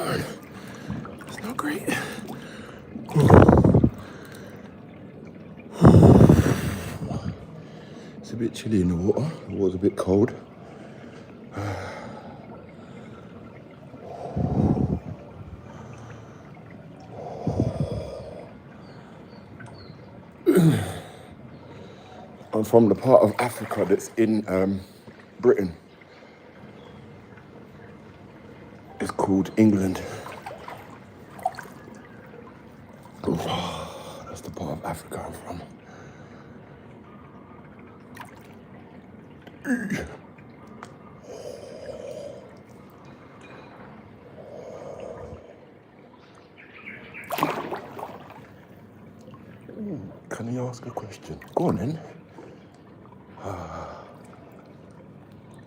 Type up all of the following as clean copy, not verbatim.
It's not great. It's a bit chilly in the water. The water's a bit cold. I'm from the part of Africa that's in Britain. It's called England. That's the part of Africa I'm from. Can I ask a question? Go on then.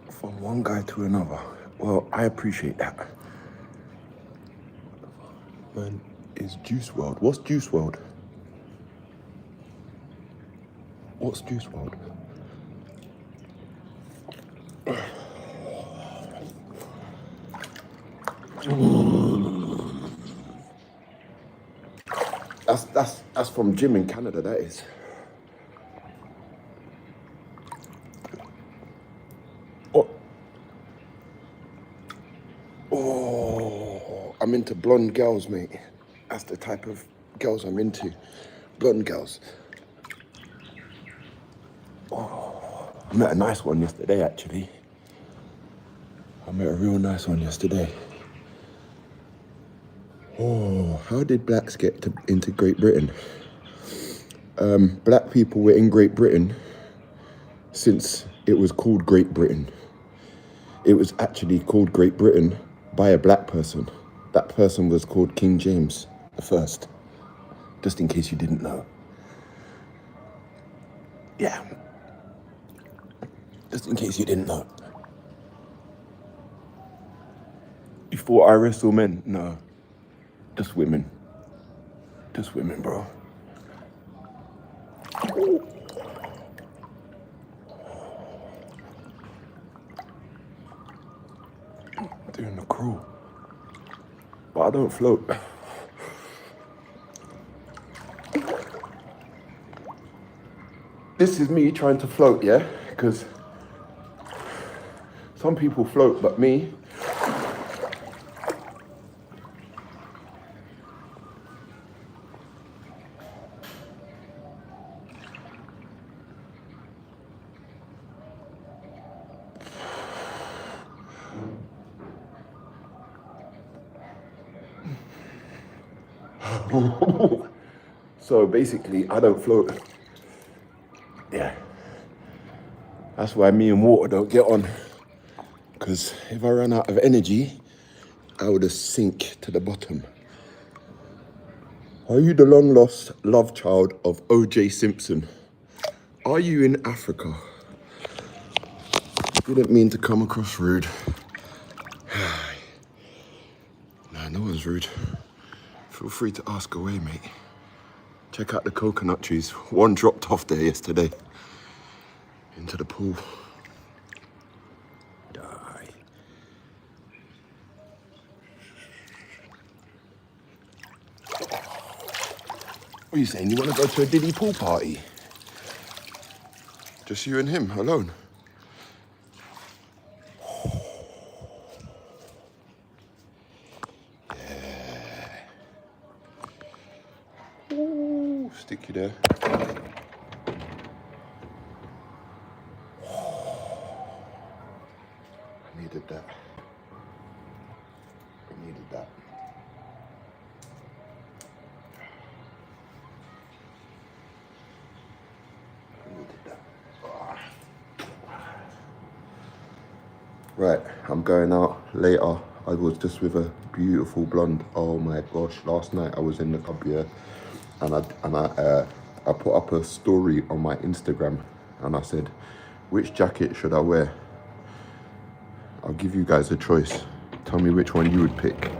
From one guy to another. Well, I appreciate that. Man, is Juice WRLD. What's Juice WRLD? What's Juice WRLD? That's from Jim in Canada, that is. Oh, I'm into blonde girls, mate. That's the type of girls I'm into. Blonde girls. Oh, I met a nice one yesterday, actually. I met a real nice one yesterday. Oh, how did blacks get into Great Britain? Black people were in Great Britain since it was called Great Britain. It was actually called Great Britain by a black person. That person was called King James I, just in case you didn't know. Yeah, just in case you didn't know. You thought I wrestle men? No, just women. Just women, bro. Doing the crawl. But I don't float. This is me trying to float, yeah? Because some people float, but me, so basically, I don't float. Yeah. That's why me and water don't get on. Because if I ran out of energy, I would have sink to the bottom. Are you the long-lost love child of O.J. Simpson? Are you in Africa? Didn't mean to come across rude. Nah, no one's rude. Feel free to ask away, mate. Check out the coconut trees. One dropped off there yesterday. Into the pool. Die. What are you saying? You want to go to a Diddy pool party? Just you and him, alone? Stick you there. I needed that. I needed that. I needed that. Right, I'm going out later. I was just with a beautiful blonde. Oh my gosh! Last night I was in the club, yeah, and I put up a story on my Instagram, and I said, which jacket should I wear? I'll give you guys a choice. Tell me which one you would pick.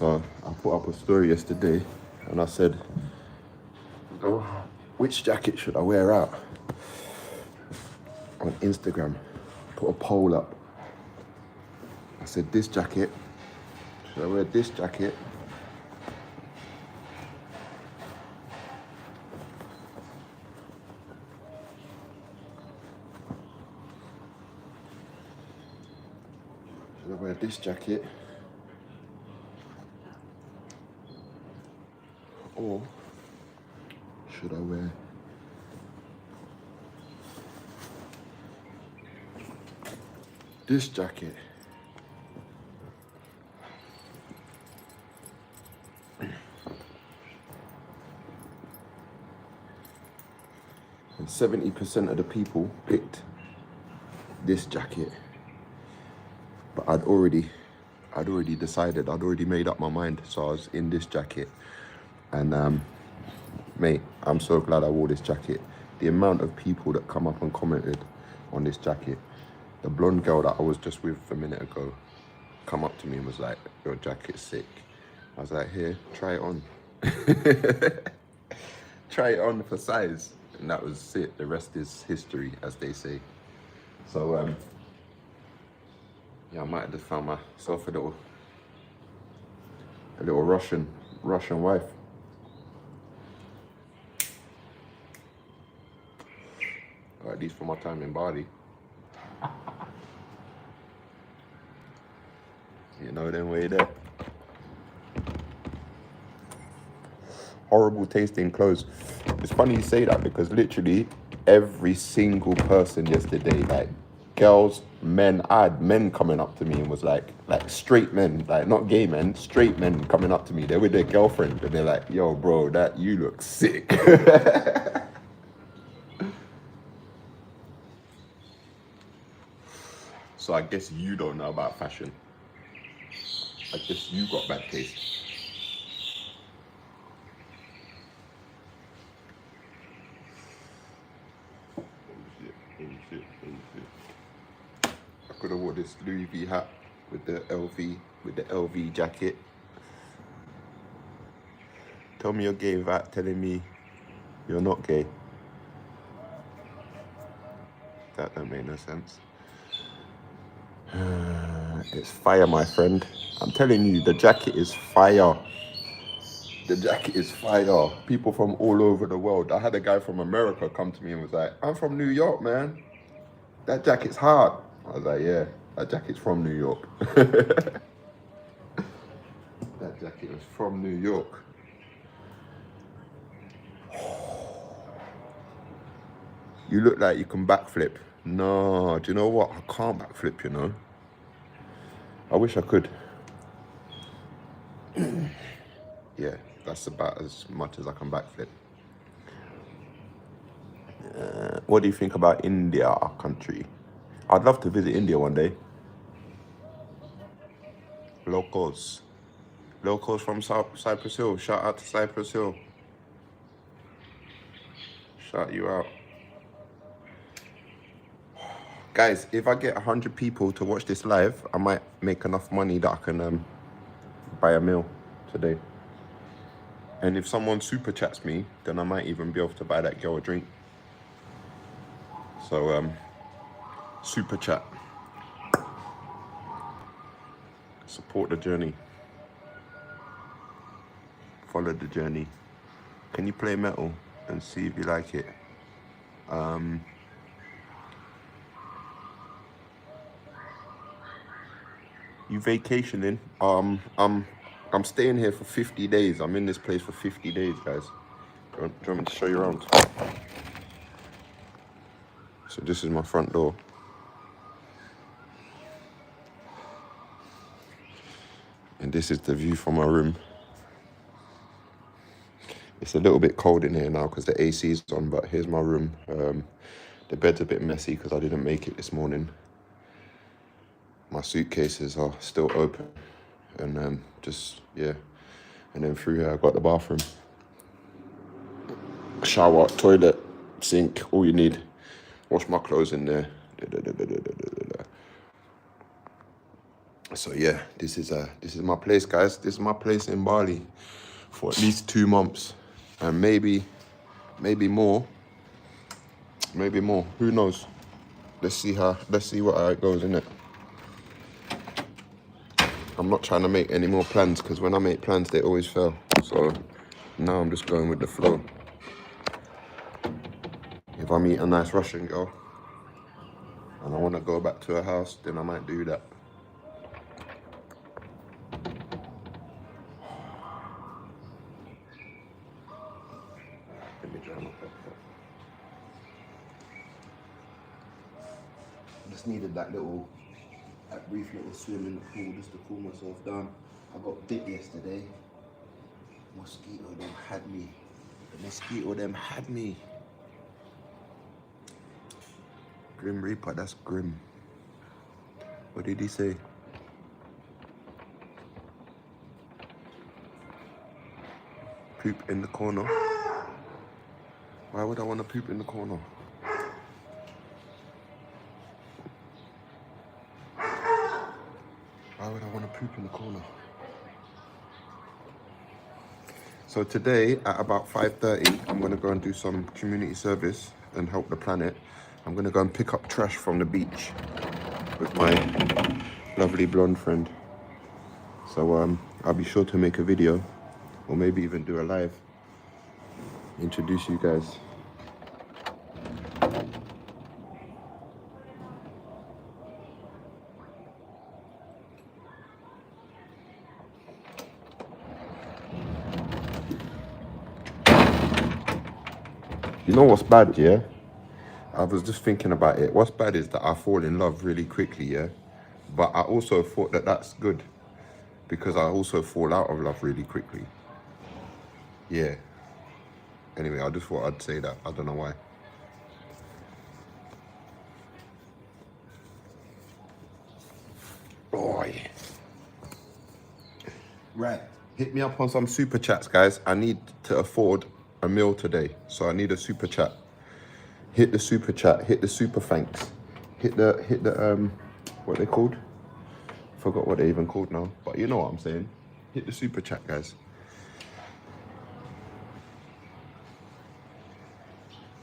So I put up a story yesterday and I said, oh, which jacket should I wear out? On Instagram, put a poll up. I said, this jacket, should I wear this jacket? Should I wear this jacket? Or should I wear this jacket? And 70% of the people picked this jacket. But I'd already decided, I'd already made up my mind. So I was in this jacket. And mate, I'm so glad I wore this jacket. The amount of people that come up and commented on this jacket. The blonde girl that I was just with a minute ago come up to me and was like, your jacket's sick. I was like, here, try it on. Try it on for size. And that was it. The rest is history, as they say. So, yeah, I might have just found myself a little Russian wife. Or at least for my time in Bali. You know them way there. Horrible tasting clothes. It's funny you say that because literally every single person yesterday, like girls, men, I had men coming up to me and was like straight men, like not gay men, straight men coming up to me. They're with their girlfriend and they're like, yo, bro, that you look sick. So I guess you don't know about fashion. I guess you got bad taste. Oh shit. I could have wore this Louis V hat with the LV jacket. Tell me you're gay without telling me you're not gay. That don't make no sense. It's fire, my friend. I'm telling you, the jacket is fire. The jacket is fire. People from all over the world. I had a guy from America come to me and was like, I'm from New York, man. That jacket's hard. I was like, yeah, that jacket's from New York. That jacket was from New York. You look like you can backflip. No, do you know what? I can't backflip, you know. I wish I could. Yeah, that's about as much as I can backflip. What do you think about India, our country? I'd love to visit India one day. Locals from Cypress Hill. Shout out to Cypress Hill. Shout you out. Guys, if I get 100 people to watch this live, I might make enough money that I can buy a meal today. And if someone super chats me, then I might even be able to buy that girl a drink. So, super chat. Support the journey. Follow the journey. Can you play metal and see if you like it? You vacationing? I'm staying here for 50 days. I'm in this place for 50 days, guys. Do you want me to show you around? So this is my front door. And this is the view from my room. It's a little bit cold in here now because the AC is on, but here's my room. The bed's a bit messy because I didn't make it this morning. My suitcases are still open. And yeah. And then through here, I got the bathroom. Shower, toilet, sink, all you need. Wash my clothes in there. So yeah, this is my place, guys. This is my place in Bali for at least 2 months, and maybe more, maybe more. Who knows? Let's see how it goes, innit? I'm not trying to make any more plans because when I make plans, they always fail. So now I'm just going with the flow. If I meet a nice Russian girl and I want to go back to her house, then I might do that. Let me dry my pocket. I just needed that brief little swim in the pool just to cool myself down. I got bit yesterday. Mosquito them had me. The mosquito them had me. Grim Reaper, that's grim. What did he say? Poop in the corner. Why would I want to poop in the corner? Why would I want to poop in the corner? So today at about 5:30, I'm going to go and do some community service and help the planet. I'm going to go and pick up trash from the beach with my lovely blonde friend. So I'll be sure to make a video or maybe even do a live. Introduce you guys. You know what's bad, yeah? I was just thinking about it. What's bad is that I fall in love really quickly, yeah? But I also thought that that's good because I also fall out of love really quickly. Yeah. Anyway, I just thought I'd say that. I don't know why. Oh, yeah. Right. Hit me up on some super chats, guys. I need to afford a meal today. So I need a super chat. Hit the super chat. Hit the super thanks. Hit the what they called? Forgot what they even called now. But you know what I'm saying. Hit the super chat, guys.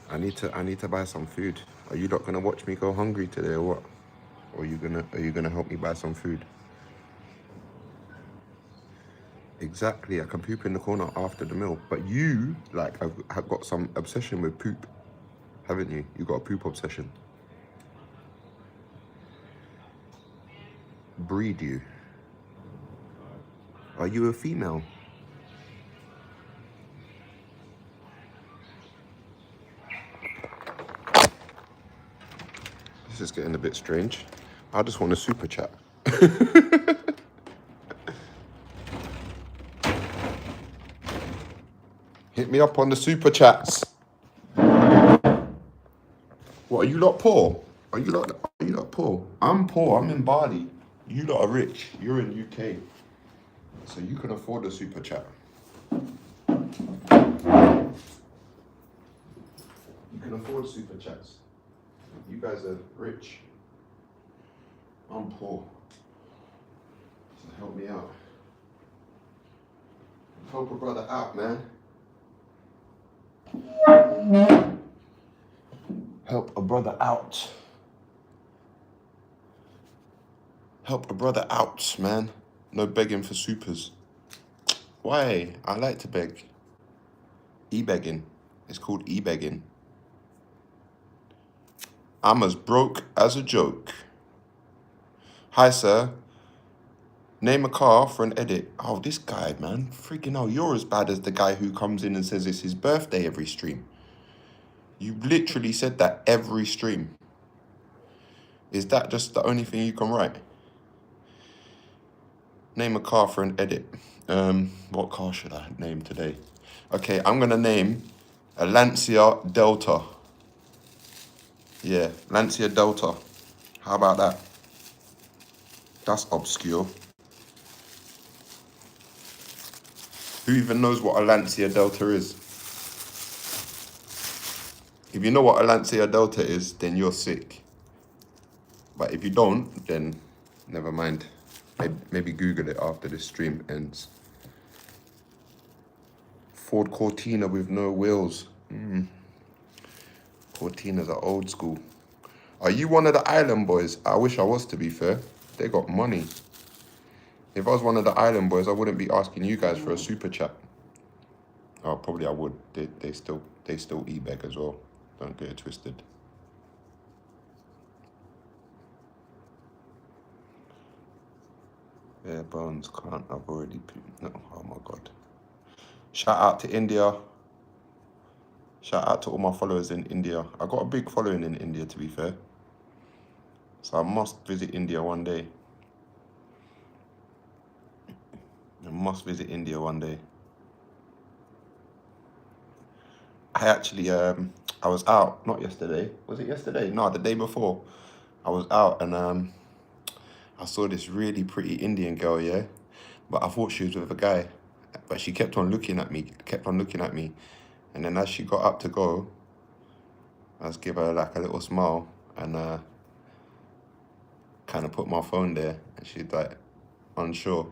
I need to buy some food. Are you not gonna watch me go hungry today or what? Or are you gonna help me buy some food? Exactly, I can poop in the corner after the meal. But you, like, have got some obsession with poop, haven't you? You got a poop obsession. Breed you. Are you a female? This is getting a bit strange. I just want a super chat. Hit me up on the super chats. What, are you lot poor? Are you lot poor? I'm poor, I'm in Bali. You lot are rich, you're in UK. So you can afford a super chat. You can afford super chats. You guys are rich. I'm poor. So help me out. Help a brother out, man. Help a brother out. Help a brother out, man. No begging for supers. Why? I like to beg. E-begging. It's called e-begging. I'm as broke as a joke. Hi, sir. Name a car for an edit. Oh, this guy, man. Freaking hell, you're as bad as the guy who comes in and says it's his birthday every stream. You literally said that every stream. Is that just the only thing you can write? Name a car for an edit. What car should I name today? Okay, I'm gonna name a Lancia Delta. Yeah, Lancia Delta. How about that? That's obscure. Who even knows what a Lancia Delta is? If you know what a Lancia Delta is, then you're sick. But if you don't, then never mind. Maybe Google it after this stream ends. Ford Cortina with no wheels. Cortinas are old school. Are you one of the island boys? I wish I was, to be fair. They got money. If I was one of the island boys, I wouldn't be asking you guys for a super chat. Oh, probably I would. They still e-beg as well. Don't get it twisted. Bare bones can't. I've already. No, oh my god. Shout out to India. Shout out to all my followers in India. I got a big following in India, to be fair. So I must visit India one day. I must visit India one day. I actually, I was out, not yesterday. Was it yesterday? No, the day before. I was out and I saw this really pretty Indian girl, yeah? But I thought she was with a guy. But she kept on looking at me, And then as she got up to go, I just give her like a little smile and kind of put my phone there. And she's like, unsure.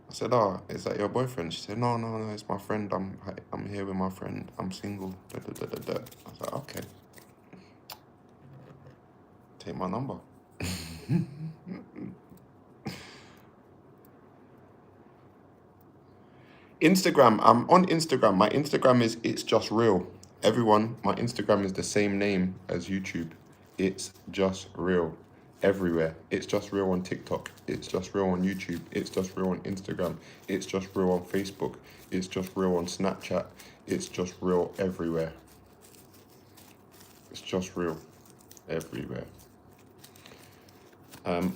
I said, oh, is that your boyfriend? She said, no, it's my friend. I'm here with my friend. I'm single. Da, da, da, da, da. I was like, okay. Take my number. Instagram, I'm on Instagram. My Instagram is It's Just Real. Everyone, my Instagram is the same name as YouTube. It's Just Real. Everywhere. It's Just Real on TikTok. It's Just Real on YouTube. It's Just Real on Instagram. It's Just Real on Facebook. It's Just Real on Snapchat. It's Just Real everywhere. It's Just Real everywhere.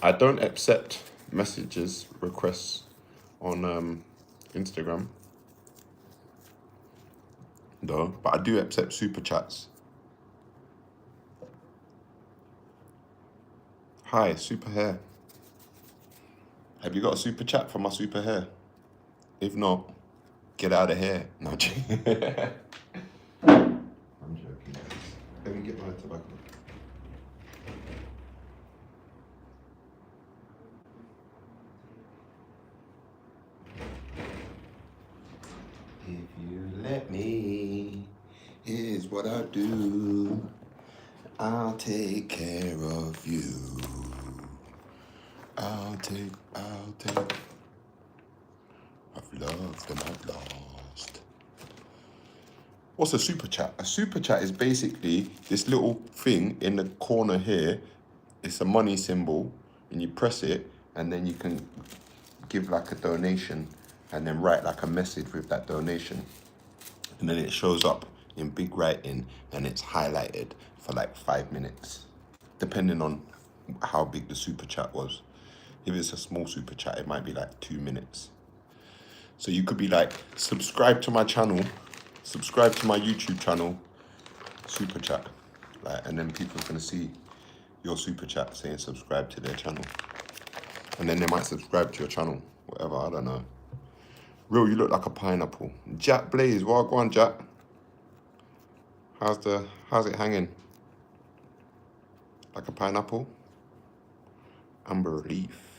I don't accept messages, requests on Instagram, though, but I do accept super chats. Hi, super hair. Have you got a super chat for my super hair? If not, get out of here. No, I'm joking. I'm joking. Let me get my tobacco. If you let me, here's what I do. I'll take care of you. I'll take. I've loved and I've lost. What's a super chat? A super chat is basically this little thing in the corner here. It's a money symbol, and you press it, and then you can give like a donation, and then write like a message with that donation, and then it shows up in big writing, and it's highlighted for like 5 minutes, depending on how big the super chat was. If it's a small super chat, it might be like 2 minutes. So you could be like, subscribe to my channel, subscribe to my YouTube channel, super chat, like, and then people are gonna see your super chat saying subscribe to their channel, and then they might subscribe to your channel, whatever. I don't know. Real, you look like a pineapple. Jack Blaze, well, go on, Jack. How's it hanging? Like a pineapple? Amber Leaf.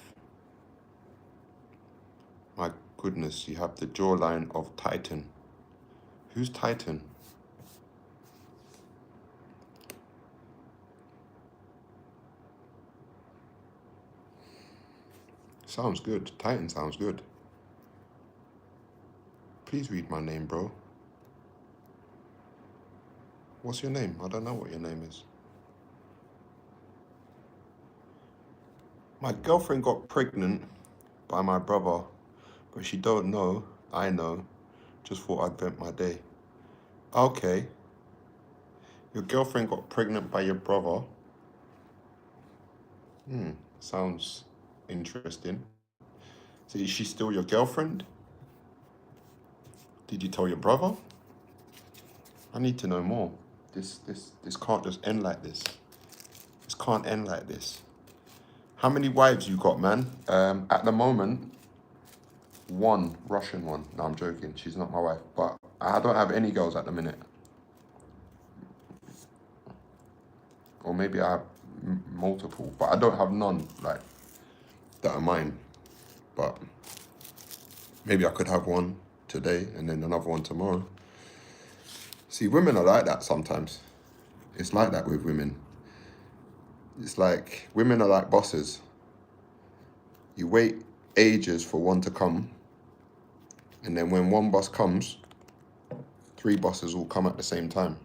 My goodness, you have the jawline of Titan. Who's Titan? Sounds good. Titan sounds good. Please read my name, bro. What's your name? I don't know what your name is. My girlfriend got pregnant by my brother, but she don't know. I know. Just thought I'd vent my day. Okay. Your girlfriend got pregnant by your brother. Sounds interesting. So is she still your girlfriend? Did you tell your brother? I need to know more. This can't just end like this. This can't end like this. How many wives you got, man? At the moment, one Russian one. No, I'm joking. She's not my wife. But I don't have any girls at the minute. Or maybe I have multiple, but I don't have none. Like, that are mine. But maybe I could have one today and then another one tomorrow. See, women are like that sometimes. It's like that with women. It's like, women are like bosses. You wait ages for one to come, and then when one boss comes, 3 bosses will come at the same time.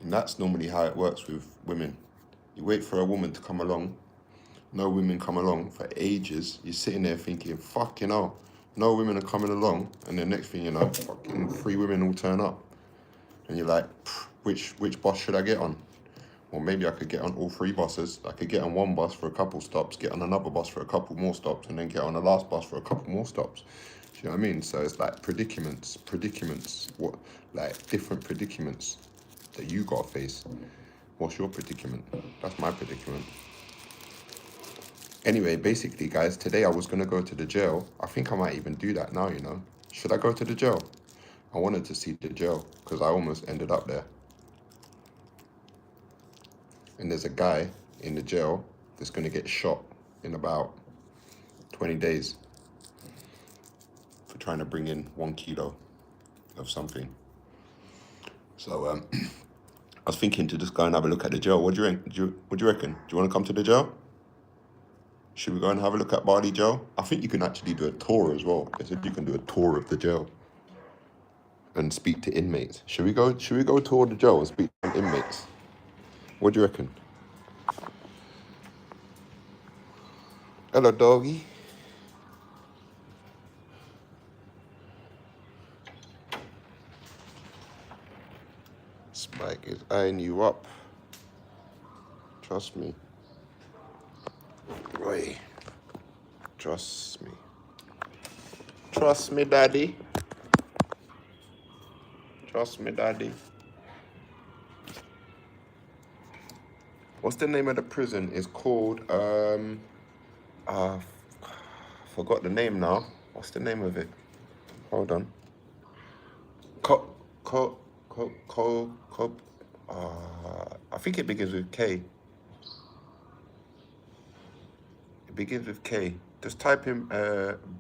And that's normally how it works with women. You wait for a woman to come along, no women come along for ages. You're sitting there thinking, fucking hell, no women are coming along, and the next thing you know, fucking 3 women will turn up. And you're like, which boss should I get on? Well, maybe I could get on all 3 bosses. I could get on one bus for a couple stops, get on another bus for a couple more stops, and then get on the last bus for a couple more stops. Do you know what I mean? So it's like predicaments, what, like different predicaments that you gotta face. What's your predicament? That's my predicament. Anyway, basically, guys, today I was gonna go to the jail. I think I might even do that now, you know. Should I go to the jail? I wanted to see the jail because I almost ended up there. And there's a guy in the jail that's going to get shot in about 20 days for trying to bring in 1 kilo of something. So I was thinking to just go and have a look at the jail. What do you reckon? Do you want to come to the jail? Should we go and have a look at Bali jail? I think you can actually do a tour as well. They said you can do a tour of the jail and speak to inmates. Should we go tour the jail and speak to inmates? What do you reckon? Hello, doggy. Spike is eyeing you up. Trust me. Roy. Trust me. Trust me, daddy. Trust me, daddy. What's the name of the prison? It's called, forgot the name now. What's the name of it? Hold on. I think it begins with K. It begins with K. Just type in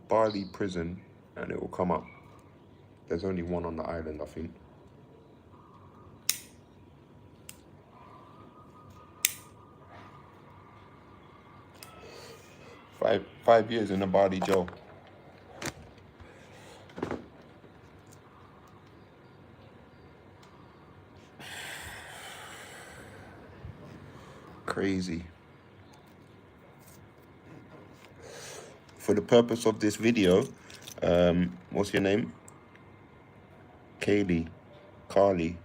Bali prison and it will come up. There's only one on the island, I think. Five years in a Bali jail. Crazy. For the purpose of this video, what's your name? Kaylee, Carly,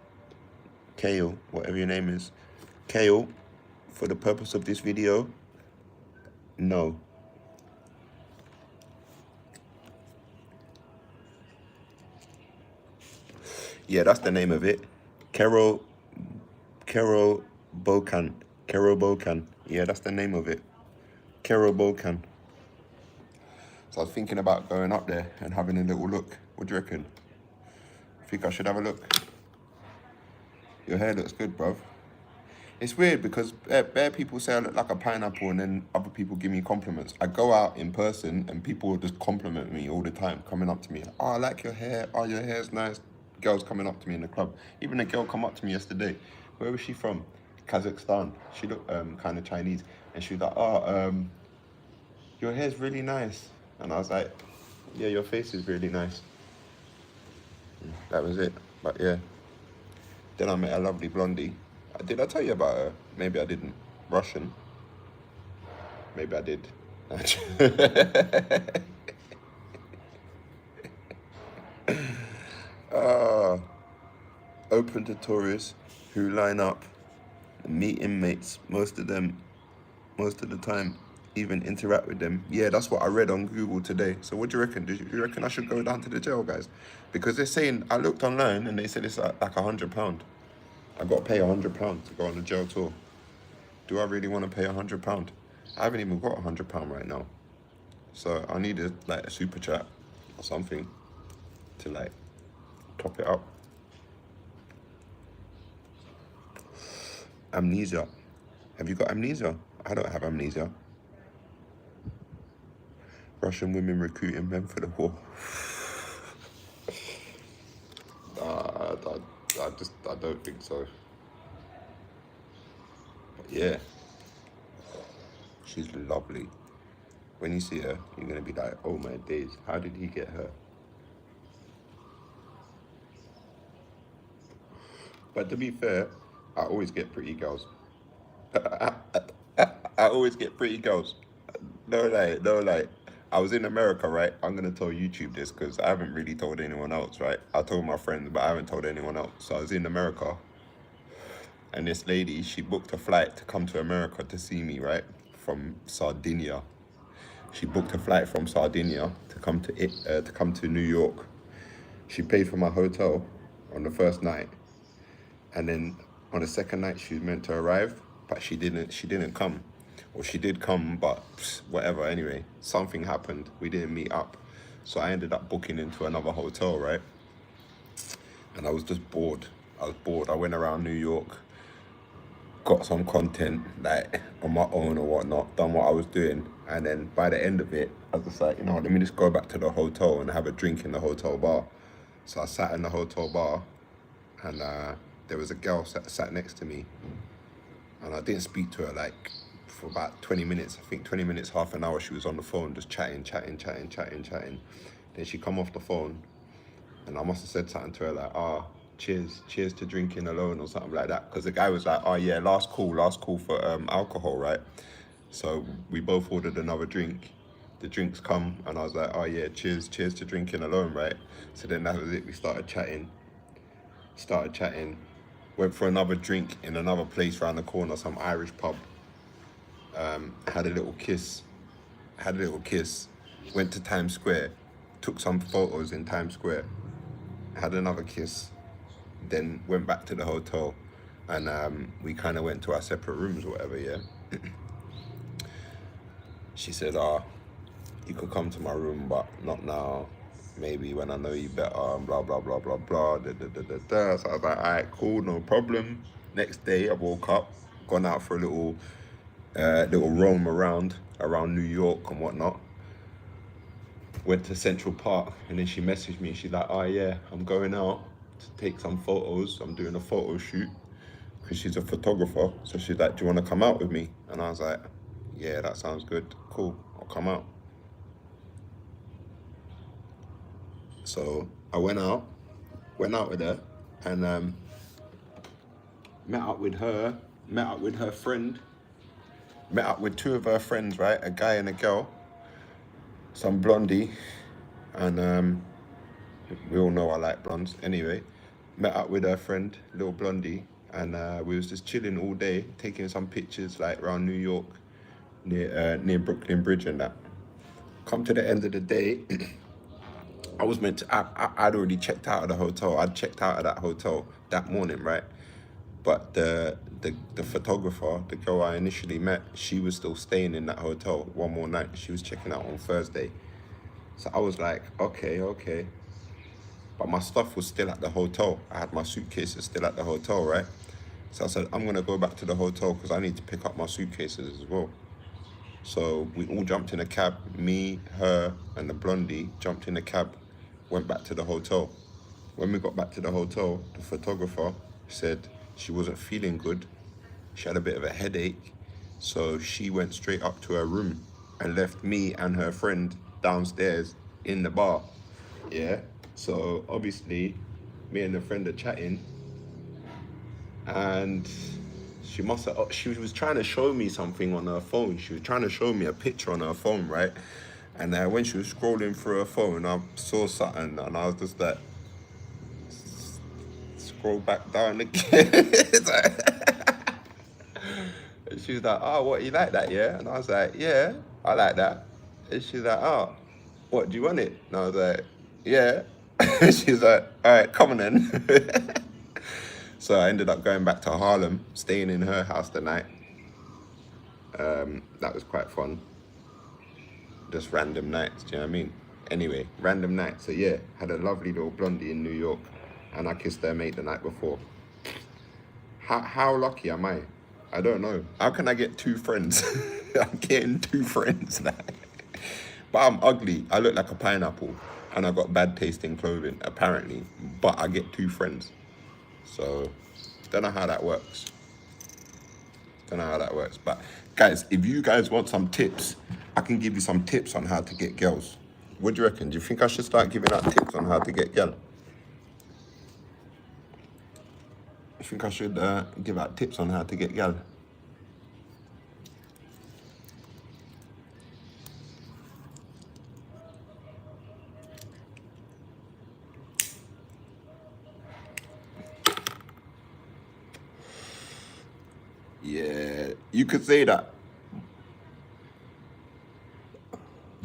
Kale, whatever your name is. Kale, for the purpose of this video, no. Yeah, that's the name of it. Carol Bokan. Carol Bokan. Yeah, that's the name of it. Carol Bokan. So I was thinking about going up there and having a little look. What do you reckon? Think I should have a look? Your hair looks good, bruv. It's weird because bare people say I look like a pineapple and then other people give me compliments. I go out in person and people will just compliment me all the time, coming up to me. Oh, I like your hair. Oh, your hair's nice. Girls coming up to me in the club. Even a girl come up to me yesterday. Where was she from? Kazakhstan. She looked kind of Chinese. And she was like, oh, your hair's really nice. And I was like, yeah, your face is really nice. That was it. But yeah. Then I met a lovely blondie. Did I tell you about her? Maybe I didn't. Russian. Maybe I did. Open to tourists who line up and meet inmates. Most of the time, even interact with them. Yeah, that's what I read on Google today. So what do you reckon? Do you reckon I should go down to the jail, guys? Because they're saying, I looked online and they said it's like £100. I got to pay £100 to go on the jail tour. Do I really want to pay £100? I haven't even got £100 right now. So I needed like a super chat or something to like top it up. Amnesia. Have you got amnesia? I don't have amnesia. Russian women recruiting men for the war. I don't think so. But yeah, she's lovely. When you see her, you're gonna be like, oh my days, how did he get her? But to be fair, I always get pretty girls. I always get pretty girls. No lie, no lie. I was in America, right? I'm gonna tell YouTube this because I haven't really told anyone else, right? I told my friends, but I haven't told anyone else. So I was in America, and this lady, she booked a flight to come to America to see me, right? From Sardinia. She booked a flight from Sardinia to come to New York. She paid for my hotel on the first night, and then on the second night she was meant to arrive, but she didn't come. Or she did come, but whatever. Anyway, something happened. We didn't meet up, so I ended up booking into another hotel, right? And I was just bored. I went around New York, got some content like on my own or whatnot, done what I was doing, and then by the end of it, I was just like, let me just go back to the hotel and have a drink in the hotel bar. So I sat in the hotel bar, and there was a girl sat next to me, and I didn't speak to her like for about 20 minutes. I think 20 minutes, half an hour, she was on the phone just chatting. Then she come off the phone, and I must have said something to her like, cheers to drinking alone or something like that. Because the guy was like, oh yeah, last call for alcohol, right? So we both ordered another drink. The drinks come, and I was like, oh yeah, cheers to drinking alone, right? So then that was it. We started chatting, went for another drink in another place around the corner, some Irish pub. Had a little kiss, went to Times Square, took some photos in Times Square, had another kiss, then went back to the hotel, and we kind of went to our separate rooms or whatever, yeah. She said, you could come to my room, but not now, maybe when I know you better, and blah, blah, blah, blah, blah, So I was like, all right, cool, no problem. Next day, I woke up, gone out for a little roam around New York and whatnot. Went to Central Park, and then she messaged me. She's like, oh yeah, I'm going out to take some photos. I'm doing a photo shoot because she's a photographer. So she's like, do you want to come out with me? And I was like, yeah, that sounds good. Cool, I'll come out. So I went out with her, and met up with her friend, met up with two of her friends, right? A guy and a girl, some blondie, and we all know I like blondes. Anyway, met up with her friend, little blondie, and we was just chilling all day, taking some pictures like around New York, near Brooklyn Bridge and that. Come to the end of the day, I was meant to, I'd already checked out of the hotel. I'd checked out of that hotel that morning, right? But the photographer, the girl I initially met, she was still staying in that hotel one more night. She was checking out on Thursday. So I was like, okay. But my stuff was still at the hotel. I had my suitcases still at the hotel, right? So I said, I'm gonna go back to the hotel because I need to pick up my suitcases as well. So we all jumped in a cab. Me, her, and the blondie jumped in a cab, went back to the hotel. When we got back to the hotel, the photographer said she wasn't feeling good. She had a bit of a headache. So she went straight up to her room and left me and her friend downstairs in the bar. Yeah. So obviously, me and the friend are chatting, and she was trying to show me something on her phone. She was trying to show me a picture on her phone, right? And when she was scrolling through her phone, I saw something, and I was just like, scroll back down again. And she was like, oh, what, you like that, yeah? And I was like, yeah, I like that. And she's like, oh, what, do you want it? And I was like, yeah. She's like, all right, come on then. So I ended up going back to Harlem, staying in her house the night. That was quite fun. Just random nights, do you know what I mean? Anyway, random nights. So yeah, had a lovely little blondie in New York, and I kissed her mate the night before. How lucky am I? I don't know. How can I get two friends? I'm getting two friends now. But I'm ugly. I look like a pineapple. And I got bad taste in clothing, apparently. But I get 2 friends. So, don't know how that works. Don't know how that works. But, guys, if you guys want some tips, I can give you some tips on how to get girls. What do you reckon? Do you think I should start giving out tips on how to get girl? You think I should give out tips on how to get girl? Yeah, you could say that.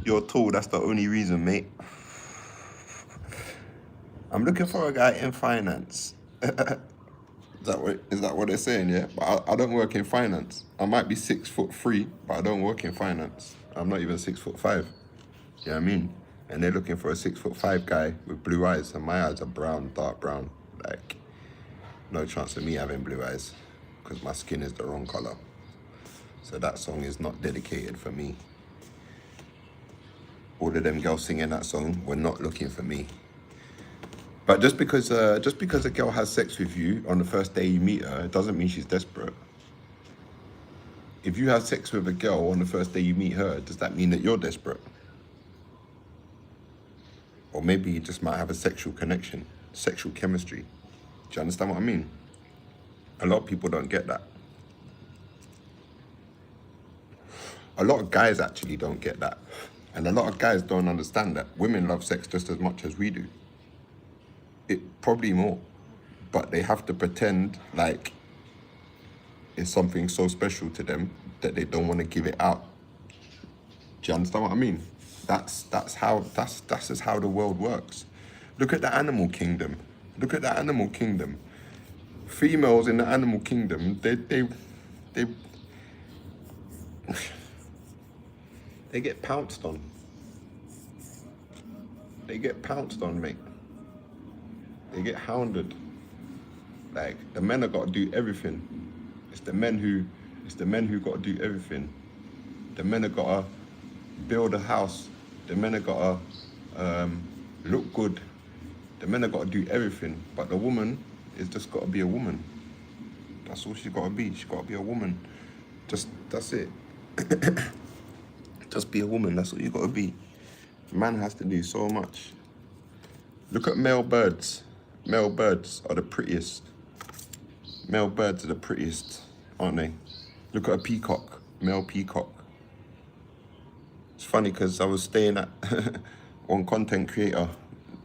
You're tall, that's the only reason, mate. I'm looking for a guy in finance. Is that what they're saying, yeah? But I don't work in finance. I might be 6'3", but I don't work in finance. I'm not even 6'5". You know what I mean? And they're looking for a 6'5" guy with blue eyes, and my eyes are brown, dark brown. Like, no chance of me having blue eyes, because my skin is the wrong color. So that song is not dedicated for me. All of them girls singing that song were not looking for me. But just because a girl has sex with you on the first day you meet her, it doesn't mean she's desperate. If you have sex with a girl on the first day you meet her, does that mean that you're desperate? Or maybe you just might have a sexual connection, sexual chemistry. Do you understand what I mean? A lot of people don't get that. A lot of guys actually don't get that. And a lot of guys don't understand that women love sex just as much as we do. Probably more. But they have to pretend like it's something so special to them that they don't want to give it out. Do you understand what I mean? That's just how the world works. Look at the animal kingdom. Look at the animal kingdom. Females in the animal kingdom, they get pounced on. They get pounced on, mate. They get hounded. Like, the men have got to do everything. It's the men who got to do everything. The men have got to build a house. The men have got to look good. The men have got to do everything. But the woman is just got to be a woman. That's all she's got to be. She's got to be a woman. That's it. Just be a woman. That's all you got to be. Man has to do so much. Look at male birds. Male birds are the prettiest. Male birds are the prettiest, aren't they? Look at a peacock, male peacock. It's funny because I was staying at one content creator.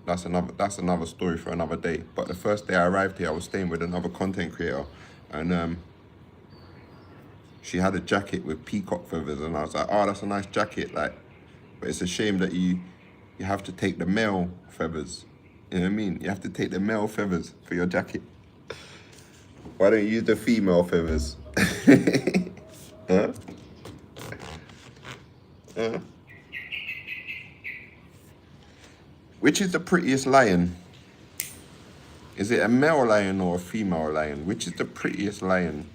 That's another story for another day. But the first day I arrived here, I was staying with another content creator, and she had a jacket with peacock feathers, and I was like, oh, that's a nice jacket, like, but it's a shame that you have to take the male feathers. You know what I mean? You have to take the male feathers for your jacket. Why don't you use the female feathers? Huh? Which is the prettiest lion? Is it a male lion or a female lion? Which is the prettiest lion?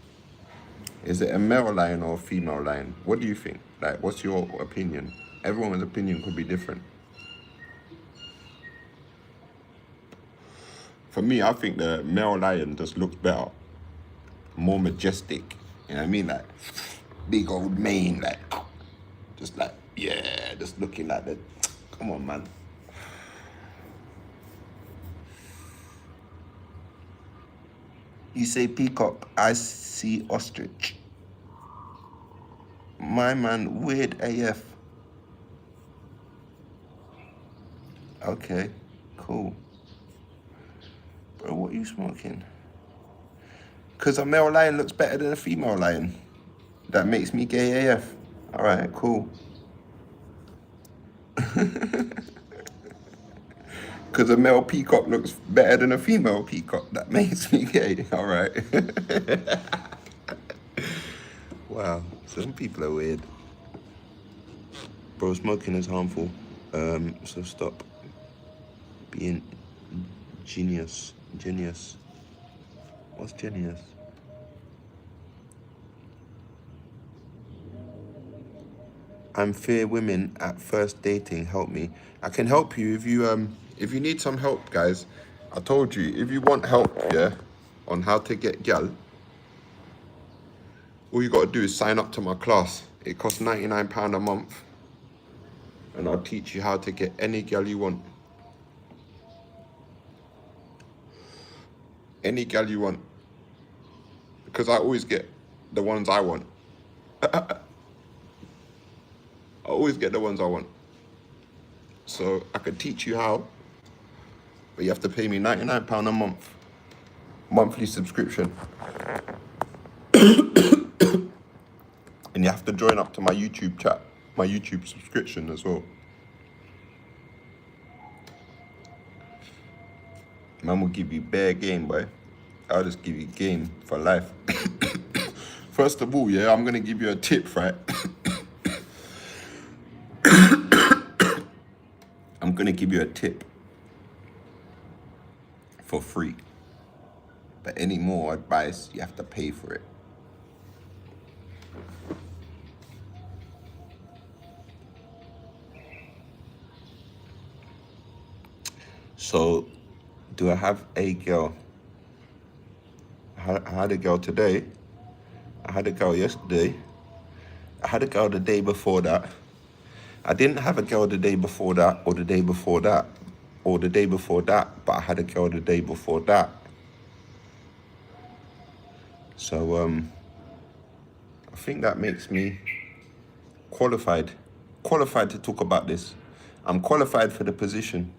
Is it a male lion or a female lion? What do you think? Like, what's your opinion? Everyone's opinion could be different. For me, I think the male lion just looks better. More majestic. You know what I mean? Like, big old mane, like, just like, yeah, just looking like that. Come on, man. You say peacock, I see ostrich. My man, weird AF. Okay, cool. Bro, what are you smoking? Because a male lion looks better than a female lion. That makes me gay AF. All right, cool. Because a male peacock looks better than a female peacock. That makes me gay. All right. Wow, some people are weird. Bro, smoking is harmful. So stop being genius. Genius. What's genius? I'm Fear Women at First Dating. Help me. I can help you if you need some help, guys. I told you, if you want help, yeah, on how to get gal, all you gotta do is sign up to my class. It costs £99 a month, and I'll teach you how to get any gal you want. Any gal you want. Because I always get the ones I want. I always get the ones I want. So I could teach you how, but you have to pay me £99 a month. Monthly subscription. And you have to join up to my YouTube chat, my YouTube subscription as well. Man will give you bare game, boy. I'll just give you game for life. First of all, yeah, I'm gonna give you a tip, right? I'm gonna give you a tip for free. But any more advice, you have to pay for it. So, do I have a girl? I had a girl today. I had a girl yesterday. I had a girl the day before that. I didn't have a girl the day before that, or the day before that, or the day before that, but I had a girl the day before that. So, I think that makes me qualified to talk about this. I'm qualified for the position.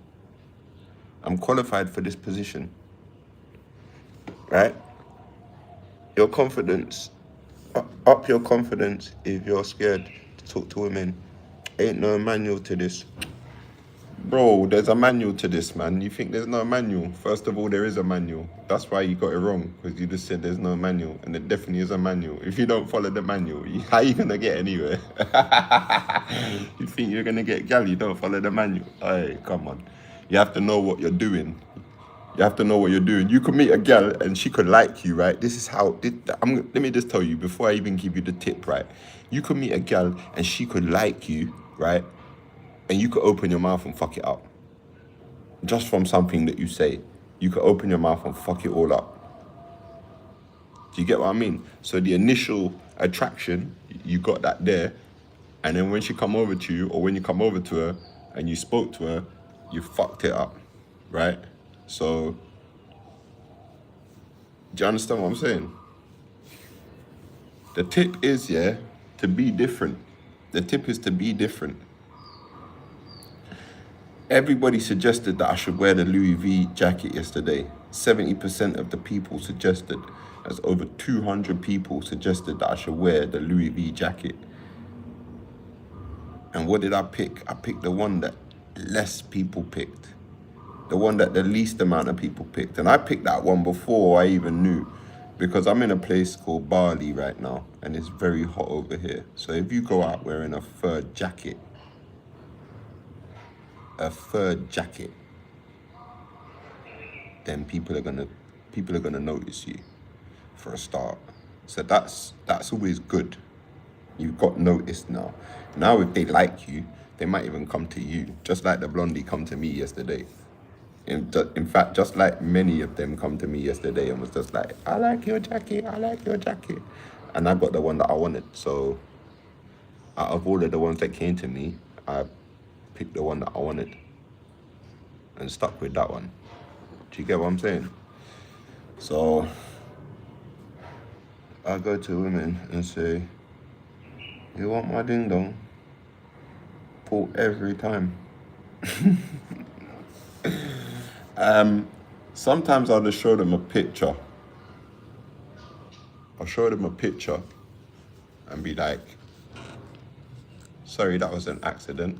I'm qualified for this position, right? Your confidence, up your confidence if you're scared to talk to women. Ain't no manual to this. Bro, there's a manual to this, man. You think there's no manual? First of all, there is a manual. That's why you got it wrong, because you just said there's no manual, and there definitely is a manual. If you don't follow the manual, how are you going to get anywhere? You think you're going to get gal, you don't follow the manual. Hey, come on. You have to know what you're doing. You have to know what you're doing. You could meet a gal and she could like you, right? This is how, let me just tell you, before I even give you the tip, right? You could meet a gal and she could like you, right? And you could open your mouth and fuck it up. Just from something that you say. You could open your mouth and fuck it all up. Do you get what I mean? So the initial attraction, you got that there. And then when she come over to you, or when you come over to her and you spoke to her, you fucked it up, right? So, do you understand what I'm saying? The tip is, yeah, to be different. The tip is to be different. Everybody suggested that I should wear the Louis V jacket yesterday. 70% of the people suggested. That's over 200 people suggested that I should wear the Louis V jacket. And what did I pick? I picked the one that less people picked. The one that the least amount of people picked. And I picked that one before I even knew, because I'm in a place called Bali right now and it's very hot over here. So if you go out wearing a fur jacket, then people are gonna notice you for a start. So that's always good. You've got noticed now. Now if they like you, they might even come to you, just like the blondie come to me yesterday. In fact, just like many of them come to me yesterday and was just like, I like your jacket, I like your jacket. And I got the one that I wanted. So out of all of the ones that came to me, I picked the one that I wanted and stuck with that one. Do you get what I'm saying? So I go to women and say, you want my ding dong? Pull every time. Sometimes I'll just show them a picture. I'll show them a picture and be like, sorry, that was an accident.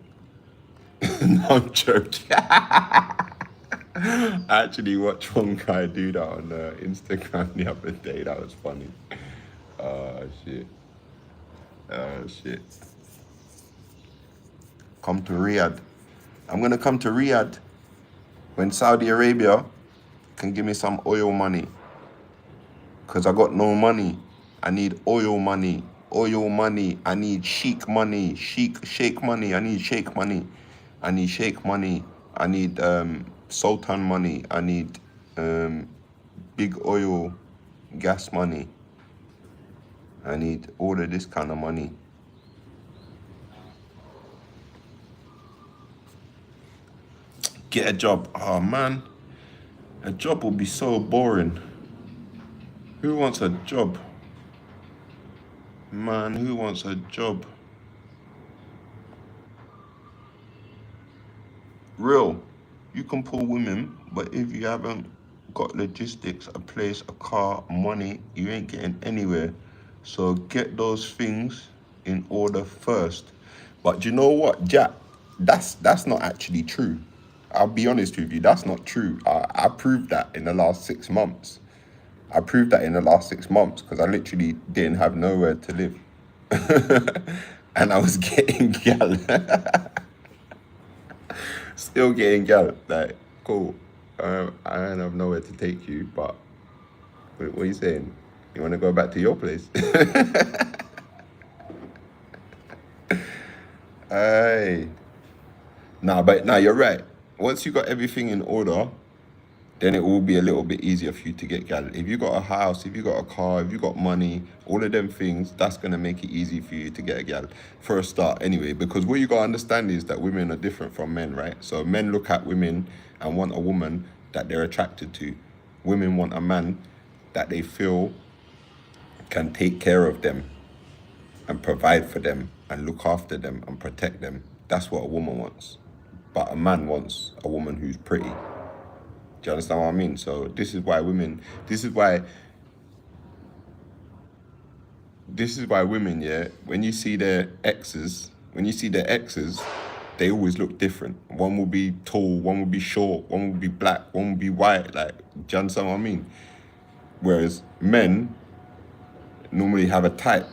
No, I'm joking. I actually watched one guy do that on Instagram the other day. That was funny. Oh, shit. Come to Riyadh. I'm going to come to Riyadh when Saudi Arabia can give me some oil money. Because I got no money. I need oil money. oil money. I need chic money. Shake money. I need shake money. I need shake money. I need sultan money. I need big oil gas money. I need all of this kind of money. Get a job. Oh man, a job will be so boring. Who wants a job? Man, who wants a job? Real, you can pull women, but if you haven't got logistics, a place, a car, money, you ain't getting anywhere. So get those things in order first. But you know what, Jack? That's not actually true. I'll be honest with you, that's not true. I proved that in the last 6 months. I proved that in the last 6 months because I literally didn't have nowhere to live. And I was getting gal. Still getting gal. Like, cool. I don't have nowhere to take you, but what are you saying? You want to go back to your place? Hey. Nah, you're right. Once you got everything in order, then it will be a little bit easier for you to get gal. If you got a house, if you got a car, if you got money, all of them things, that's gonna make it easy for you to get a gal for a start anyway. Because what you gotta understand is that women are different from men, right? So men look at women and want a woman that they're attracted to. Women want a man that they feel can take care of them and provide for them and look after them and protect them. That's what a woman wants. But a man wants a woman who's pretty. Do you understand what I mean? So this is why women, yeah, when you see their exes, they always look different. One will be tall, one will be short, one will be black, one will be white. Like, do you understand what I mean? Whereas men normally have a type.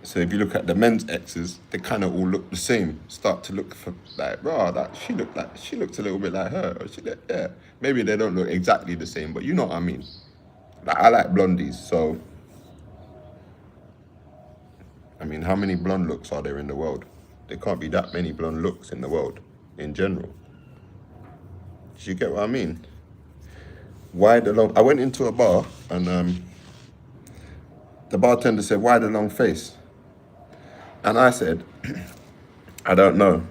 So if you look at the men's exes, they kind of all look the same. Start to look for like, bro, she looked a little bit like her. Or yeah. Maybe they don't look exactly the same, but you know what I mean. Like, I like blondies, so I mean, how many blonde looks are there in the world? There can't be that many blonde looks in the world, in general. Do you get what I mean? I went into a bar and the bartender said, why the long face? And I said, I don't know,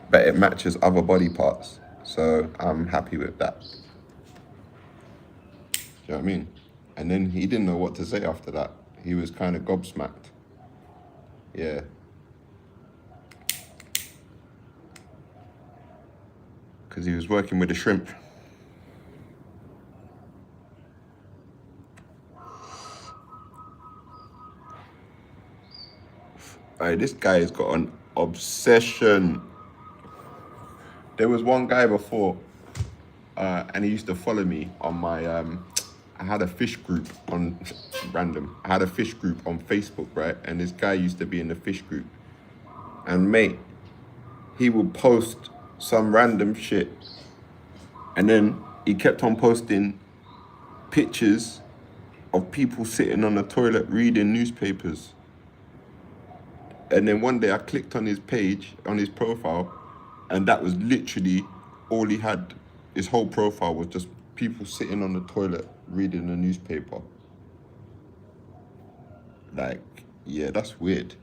but it matches other body parts. So I'm happy with that. Do you know what I mean? And then he didn't know what to say after that. He was kind of gobsmacked. Yeah. Because he was working with a shrimp. This guy has got an obsession. There was one guy before, and he used to follow me on my, I had a fish group on, random. I had a fish group on Facebook, right? And this guy used to be in the fish group. And mate, he would post some random shit. And then he kept on posting pictures of people sitting on the toilet reading newspapers. And then one day I clicked on his page, on his profile, and that was literally all he had. His whole profile was just people sitting on the toilet reading the newspaper. Like, yeah, that's weird.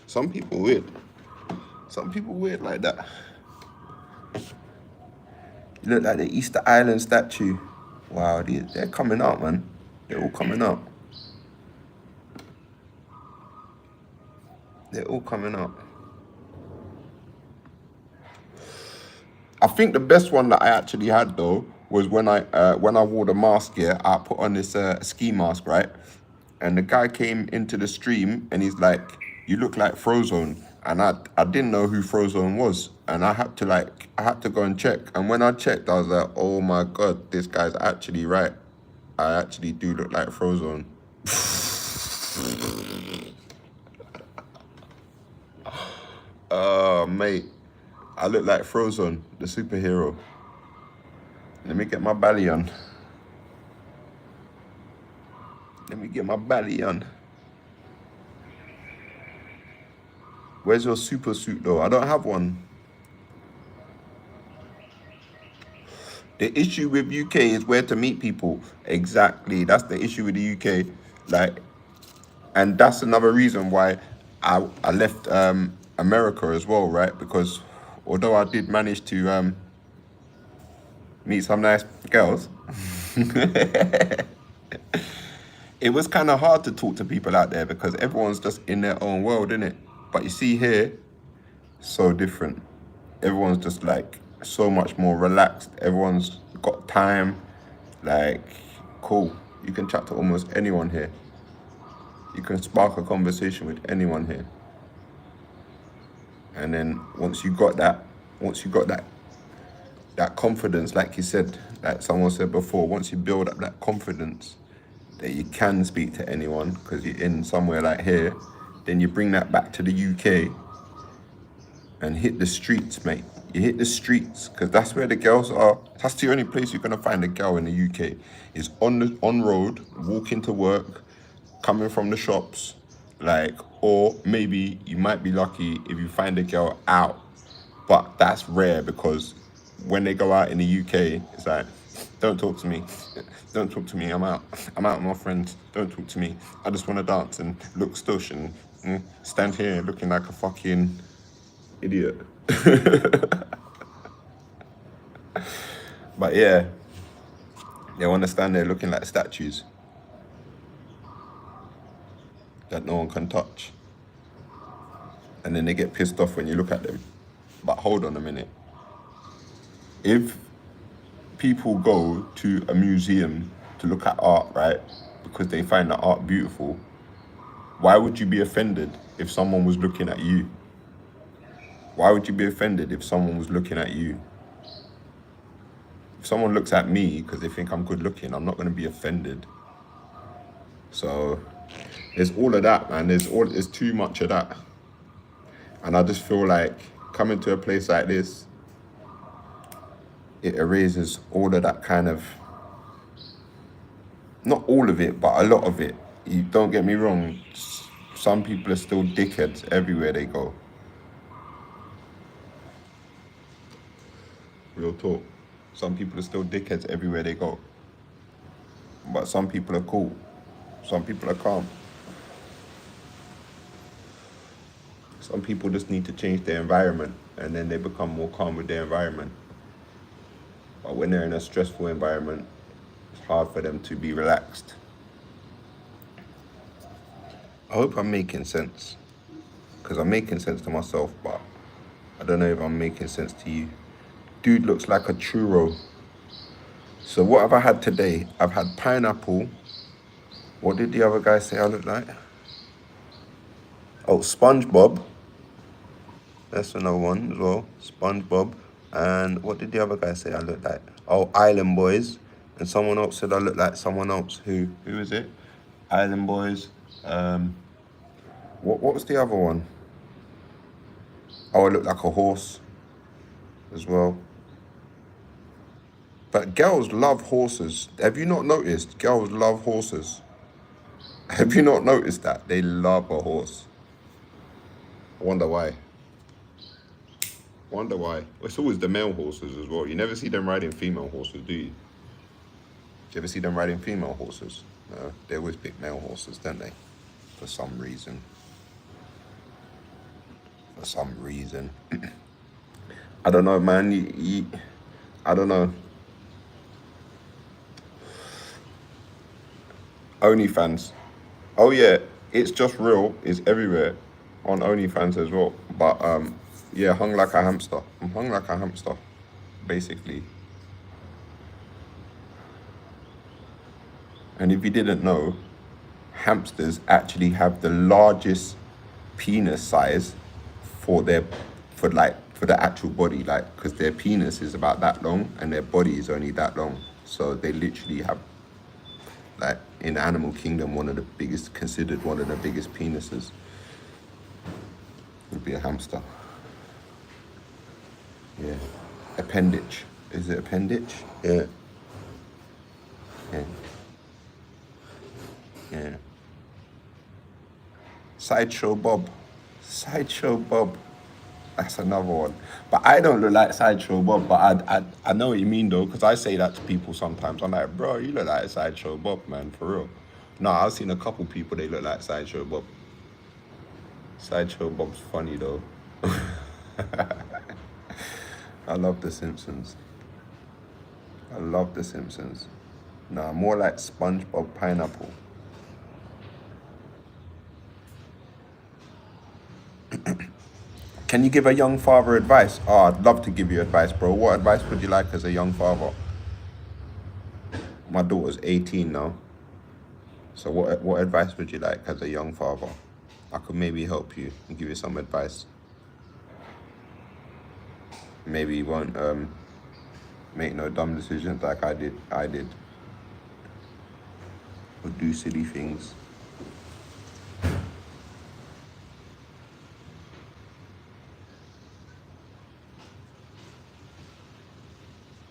Some people weird. Some people weird like that. You look like the Easter Island statue. Wow, they're coming up, man. They're all coming up. They're all coming up. I think the best one that I actually had though was when I wore the mask. Yeah, I put on this ski mask, right? And the guy came into the stream and he's like, "You look like Frozone," and I didn't know who Frozone was, and I had to go and check. And when I checked, I was like, "Oh my god, this guy's actually right. I actually do look like Frozone." Mate, I look like Frozone, the superhero. Let me get my Bali on. Let me get my Bali on. Where's your super suit though? I don't have one. The issue with UK is where to meet people. Exactly. That's the issue with the UK. Like, and that's another reason why I left America as well, right? Because although I did manage to meet some nice girls, it was kind of hard to talk to people out there because everyone's just in their own world, innit? But you see here, so different. Everyone's just like so much more relaxed. Everyone's got time. Like, cool. You can chat to almost anyone here. You can spark a conversation with anyone here. And then once you got that confidence, like you said, like someone said before, once you build up that confidence that you can speak to anyone because you're in somewhere like here, then you bring that back to the UK and hit the streets, mate. You hit the streets because that's where the girls are. That's the only place you're gonna find a girl in the UK is on road, walking to work, coming from the shops, like, or maybe you might be lucky if you find a girl out, but that's rare because when they go out in the UK, it's like, don't talk to me. Don't talk to me. I'm out with my friends. Don't talk to me. I just want to dance and look stush and stand here looking like a fucking idiot. But yeah, they want to stand there looking like statues that no one can touch. And then they get pissed off when you look at them. But hold on a minute. If people go to a museum to look at art, right, because they find the art beautiful, why would you be offended if someone was looking at you? Why would you be offended if someone was looking at you? If someone looks at me because they think I'm good looking, I'm not going to be offended. So there's all of that, man. There's too much of that. And I just feel like coming to a place like this, it erases all of that kind of, not all of it, but a lot of it. You don't get me wrong, some people are still dickheads everywhere they go. Real talk. Some people are still dickheads everywhere they go. But some people are cool. Some people are calm. Some people just need to change their environment and then they become more calm with their environment. But when they're in a stressful environment, it's hard for them to be relaxed. I hope I'm making sense. Because I'm making sense to myself, but I don't know if I'm making sense to you. Dude looks like a churro. So what have I had today? I've had pineapple. What did the other guy say I look like? Oh, SpongeBob. That's another one as well. SpongeBob. And what did the other guy say I look like? Oh, Island Boys. And someone else said I look like someone else. Who is it? Island Boys. What was the other one? Oh, I look like a horse as well. But girls love horses. Have you not noticed? Girls love horses. Have you not noticed that? They love a horse. I wonder why. It's always the male horses as well. You never see them riding female horses, do you? Do you ever see them riding female horses? No, they always pick male horses, don't they? For some reason. I don't know, man. I don't know. OnlyFans. Oh yeah, it's just real. It's everywhere on OnlyFans as well. But yeah, hung like a hamster. I'm hung like a hamster, basically. And if you didn't know, hamsters actually have the largest penis size for the actual body, like, because their penis is about that long and their body is only that long. So they literally have, like, in the animal kingdom, considered one of the biggest penises would be a hamster. Yeah. Appendage. Is it appendage? Yeah. Sideshow Bob. Sideshow Bob. That's another one. But I don't look like Sideshow Bob, but I know what you mean though, because I say that to people sometimes. I'm like, bro, you look like Sideshow Bob, man, for real. No, I've seen a couple people, they look like Sideshow Bob. Sideshow Bob's funny though. I love The Simpsons. I love The Simpsons. Nah, more like SpongeBob Pineapple. Can you give a young father advice? Oh, I'd love to give you advice, bro. What advice would you like as a young father? My daughter's 18 now. So what advice would you like as a young father? I could maybe help you and give you some advice. Maybe you won't make no dumb decisions like I did. Or do silly things.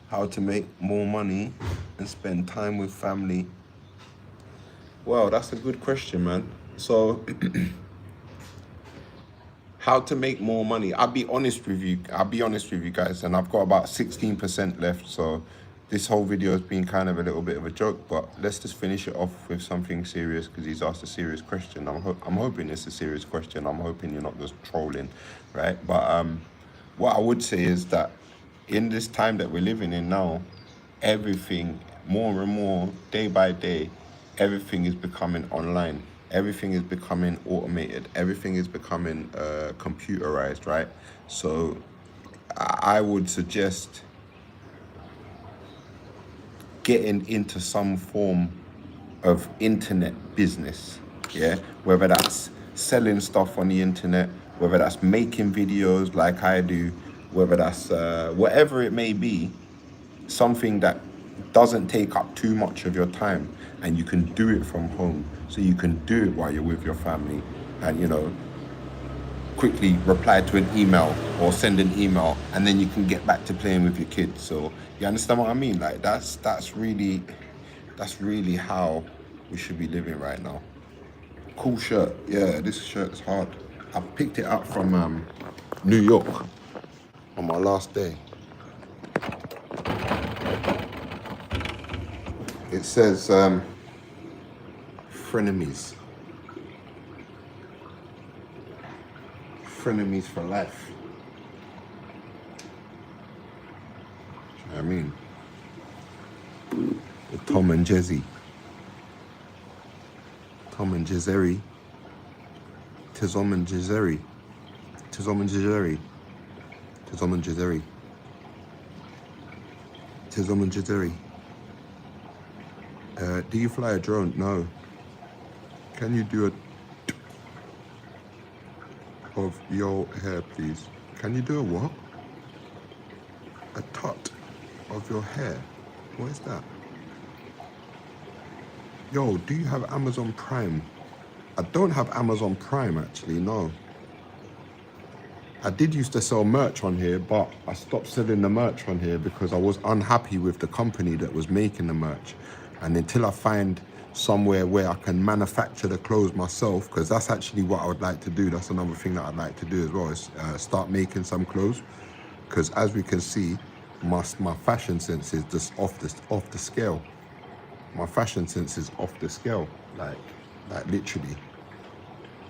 How to make more money and spend time with family. Well, that's a good question, man. So, how to make more money? I'll be honest with you guys, and I've got about 16% left. So, this whole video has been kind of a little bit of a joke, but let's just finish it off with something serious because he's asked a serious question. I'm hoping it's a serious question. I'm hoping you're not just trolling, right? But what I would say is that in this time that we're living in now, everything more and more, day by day, everything is becoming online. Everything is becoming automated. Everything is becoming computerized, right? So I would suggest getting into some form of internet business, yeah? Whether that's selling stuff on the internet, whether that's making videos like I do, whether that's whatever it may be, something that doesn't take up too much of your time and you can do it from home. So you can do it while you're with your family and, you know, quickly reply to an email or send an email and then you can get back to playing with your kids. So you understand what I mean? Like that's really how we should be living right now. Cool shirt. Yeah, this shirt is hard. I picked it up from New York on my last day. It says frenemies. Frenemies for life. You know what I mean? The Tom and Jezzy. Tom and Jezeri. Tizom and Jezeri. Tizom and Jezeri. Tizom and Jezeri. Tizom and Jezeri. Do you fly a drone? No. Can you do a of your hair, please? Can you do a what? A tot of your hair? What is that? Yo, do you have Amazon Prime? I don't have Amazon Prime actually, no. I did used to sell merch on here, but I stopped selling the merch on here because I was unhappy with the company that was making the merch. And until I find somewhere where I can manufacture the clothes myself, because that's actually what I would like to do. That's another thing that I'd like to do as well, is start making some clothes. Because as we can see, my fashion sense is just off the scale. My fashion sense is off the scale, like literally.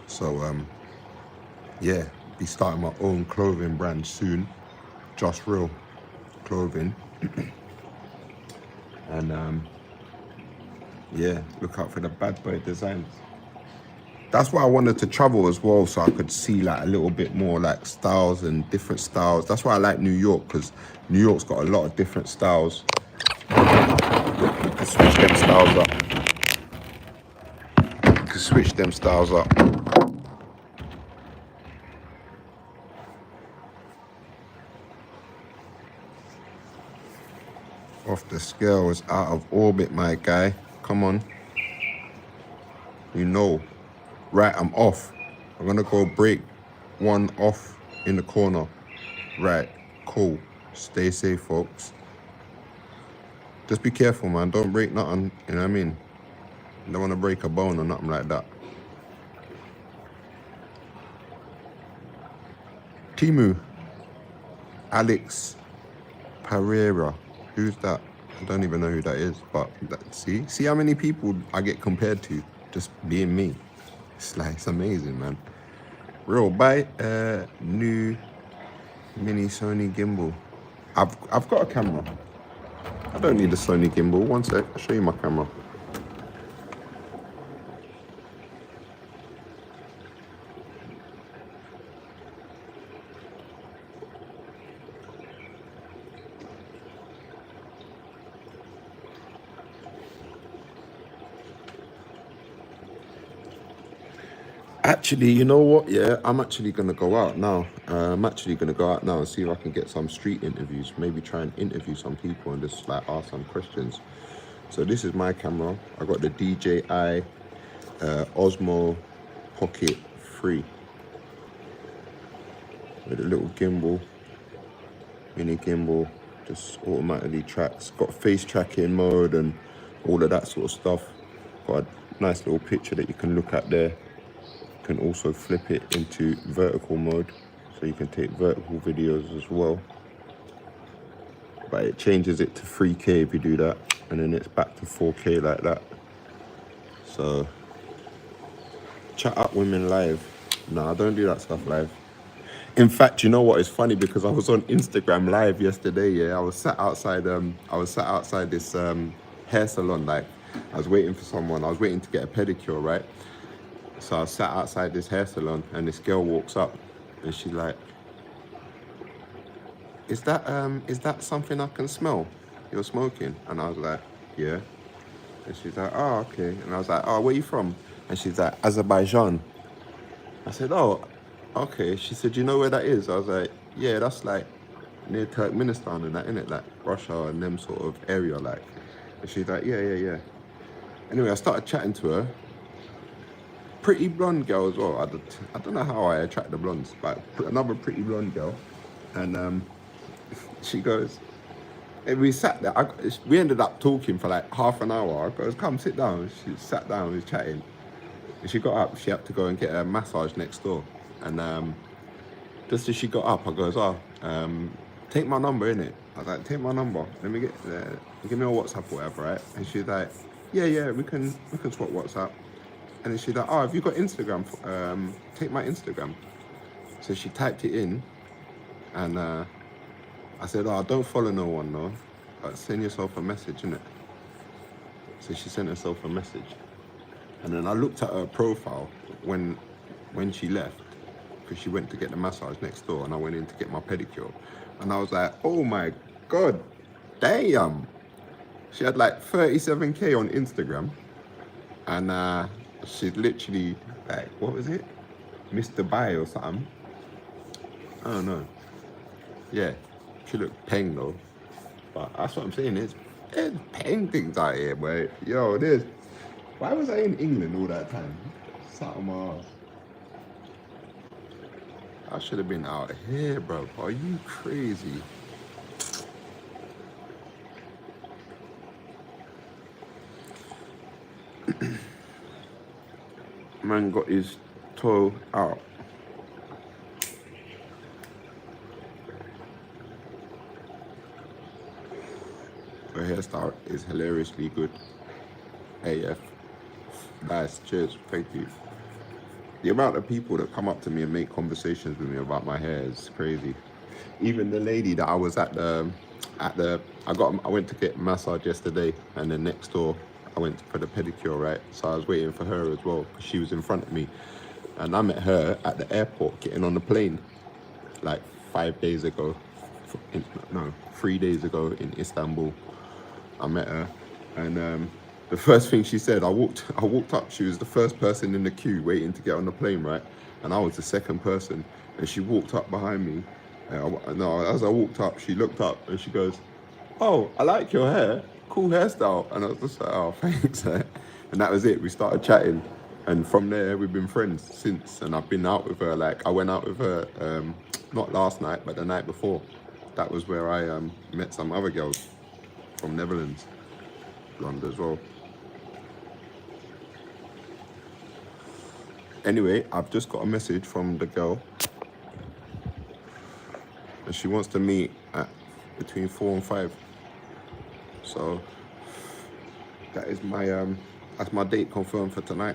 So yeah, be starting my own clothing brand soon, Just Real Clothing. And yeah, look out for the bad boy designs. That's why I wanted to travel as well, so I could see like a little bit more like styles and different styles. That's why I like New York, because New York's got a lot of different styles. You can switch them styles up. You can switch them styles up. Off the scale is out of orbit, my guy. Come on. You know. Right, I'm off. I'm gonna go break one off in the corner. Right, cool. Stay safe, folks. Just be careful, man. Don't break nothing, you know what I mean? You don't wanna break a bone or nothing like that. Timu, Alex Pereira. Who's that? I don't even know who that is, but see how many people I get compared to just being me. It's like, it's amazing, man. Real, buy a new mini Sony gimbal. I've got a camera. I don't need a Sony gimbal. One sec, I'll show you my camera. Actually, you know what? Yeah, I'm actually gonna go out now. I'm actually gonna go out now and see if I can get some street interviews. Maybe try and interview some people and just like ask some questions. So this is my camera. I got the DJI Osmo Pocket 3 with a little gimbal, mini gimbal, just automatically tracks. Got face tracking mode and all of that sort of stuff. Got a nice little picture that you can look at there. Can also flip it into vertical mode, so you can take vertical videos as well, but it changes it to 3K if you do that, and then it's back to 4K like that. So chat up women live. No, I don't do that stuff live. In fact, you know what, it's funny because I was on Instagram live yesterday. Yeah, I was sat outside this hair salon. Like, I was waiting for someone. I was waiting to get a pedicure, right? So I sat outside this hair salon and this girl walks up and she's like, is that something I can smell? You're smoking? And I was like, yeah. And she's like, oh, okay. And I was like, oh, where you from? And she's like, Azerbaijan. I said, oh, okay. She said, you know where that is? I was like, yeah, that's like near Turkmenistan and that, innit? Like Russia and them sort of area, like. And she's like, yeah. Anyway, I started chatting to her. Pretty blonde girl as well. I don't know how I attract the blondes, but another pretty blonde girl. And she goes, and we sat there. We ended up talking for like half an hour. I goes, come sit down. She sat down, we was chatting. And she got up, she had to go and get a massage next door. And just as she got up, I goes, take my number, innit? I was like, take my number. Let me give me a WhatsApp or whatever, right? And she's like, yeah, we can swap WhatsApp. And then she's like, oh, have you got Instagram? Take my Instagram. So she typed it in, and I said, oh, don't follow no one, no. But send yourself a message, innit? So she sent herself a message. And then I looked at her profile when she left, because she went to get the massage next door, and I went in to get my pedicure. And I was like, oh my God, damn. She had like 37K on Instagram. And she's literally like, what was it? Mr. Bai or something. I don't know. Yeah, she looked peng though. But that's what I'm saying, there's peng things out here, boy. Yo, why was I in England all that time? Sat on my ass. I should have been out here, bro. Are you crazy? Man got his toe out. Her hairstyle is hilariously good. AF. Nice, cheers, thank you. The amount of people that come up to me and make conversations with me about my hair is crazy. Even the lady that I was I went to get a massage yesterday, and then next door I went for the pedicure, right? So I was waiting for her as well, because she was in front of me. And I met her at the airport getting on the plane like 5 days ago. 3 days ago in Istanbul. I met her, and the first thing she said, I walked up, she was the first person in the queue waiting to get on the plane, right? And I was the second person, and she walked up behind me. As I walked up, she looked up and she goes, oh, I like your hair, cool hairstyle. And I was just like, oh, thanks. And that was it, we started chatting. And from there, we've been friends since. And I've been out with her, like I went out with her, not last night, but the night before. That was where I met some other girls from Netherlands, blonde as well. Anyway, I've just got a message from the girl. and she wants to meet at between 4 and 5. So that is my that's my date confirmed for tonight.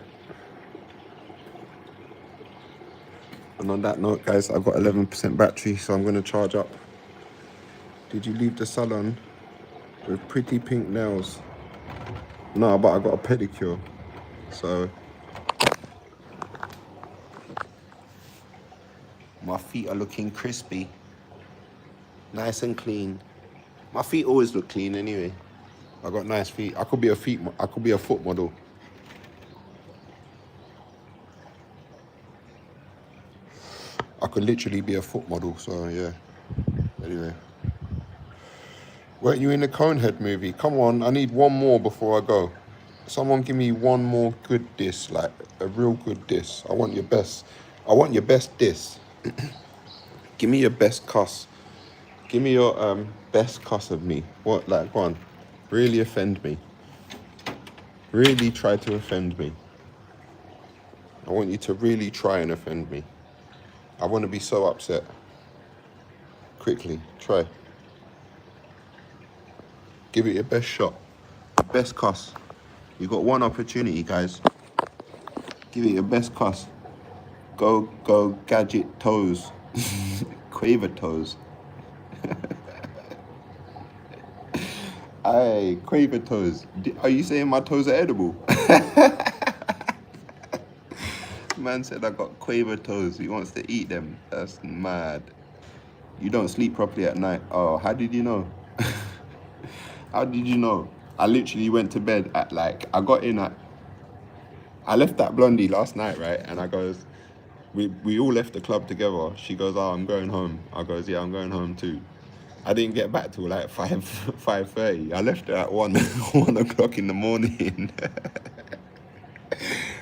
And on that note, guys, I've got 11% battery, so I'm gonna charge up. Did you leave the salon with pretty pink nails? No, but I got a pedicure, so my feet are looking crispy, nice and clean. My feet always look clean anyway. I got nice feet. I could be a foot model. I could literally be a foot model. So yeah. Anyway, weren't you in the Conehead movie? Come on, I need one more before I go. Someone give me one more good diss, like a real good diss. I want your best. I want your best diss. Give me your best cuss. Give me your best cuss of me. What, like, go on. Really offend me. Really try to offend me. I want you to really try and offend me. I want to be so upset. Quickly, try. Give it your best shot. Best cuss. You got one opportunity, guys. Give it your best cuss. Go, gadget toes. Quaver toes. Aye, quaver toes. Are you saying my toes are edible? Man said I got quaver toes. He wants to eat them. That's mad. You don't sleep properly at night. Oh, how did you know? How did you know? I literally went to bed at I left that blondie last night, right? And I goes, we all left the club together. She goes, oh, I'm going home. I goes, yeah, I'm going home too. I didn't get back till 5:30. I left her at 1 o'clock in the morning.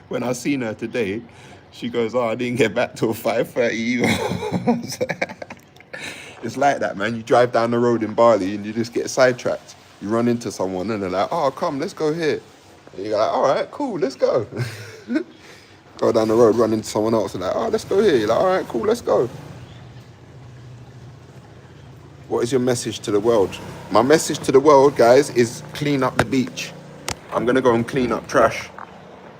When I seen her today, she goes, oh, I didn't get back till 5:30 either. It's like that, man. You drive down the road in Bali and you just get sidetracked. You run into someone and they're like, oh, come, let's go here. And you're like, all right, cool, let's go. Go down the road, run into someone else and like, oh, let's go here. You're like, all right, cool, let's go. What is your message to the world? My message to the world, guys, is clean up the beach. I'm going to go and clean up trash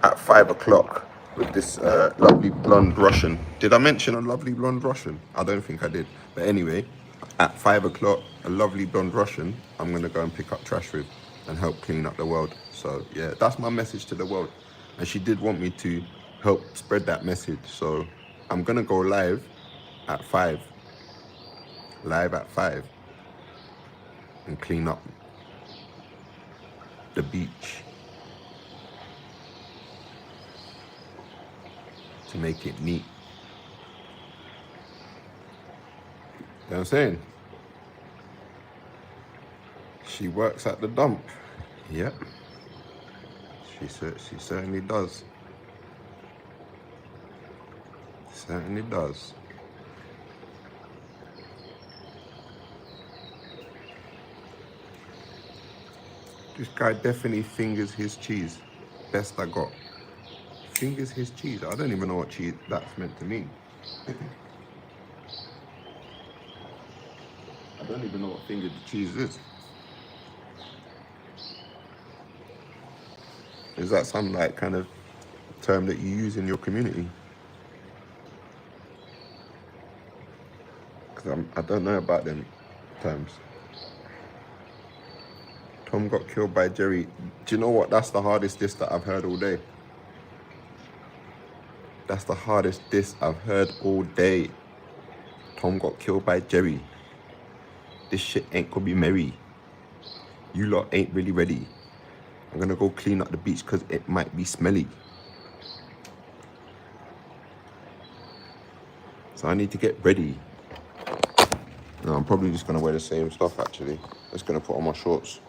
at 5 o'clock with this lovely blonde Russian. Did I mention a lovely blonde Russian? I don't think I did. But anyway, at 5 o'clock, a lovely blonde Russian, I'm going to go and pick up trash with and help clean up the world. So yeah, that's my message to the world. And she did want me to help spread that message. So I'm going to go live at 5. Live at 5. And clean up the beach. To make it neat. You know what I'm saying? She works at the dump. Yep. She certainly does. Certainly does. This guy definitely fingers his cheese. Best I got. Fingers his cheese. I don't even know what cheese that's meant to mean. I don't even know what fingered cheese is. Is that some kind of term that you use in your community? Because I don't know about them terms. Tom got killed by Jerry. Do you know what? That's the hardest diss that I've heard all day. That's the hardest diss I've heard all day. Tom got killed by Jerry. This shit ain't gonna be merry. You lot ain't really ready. I'm gonna go clean up the beach because it might be smelly. So I need to get ready. No, I'm probably just gonna wear the same stuff actually. Just gonna put on my shorts.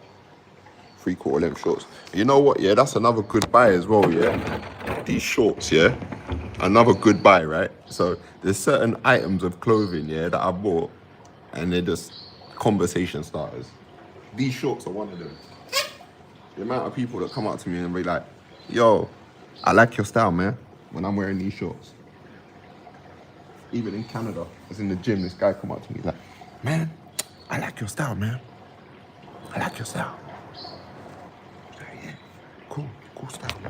3/4 length shorts. You know what, yeah, that's another good buy as well, yeah? These shorts, yeah? Another good buy, right? So there's certain items of clothing, yeah, that I bought and they're just conversation starters. These shorts are one of them. The amount of people that come up to me and be like, yo, I like your style, man, when I'm wearing these shorts. Even in Canada, I was in the gym, this guy come up to me like, Man, I like your style, man. I like your style. Yeah, cool style, man.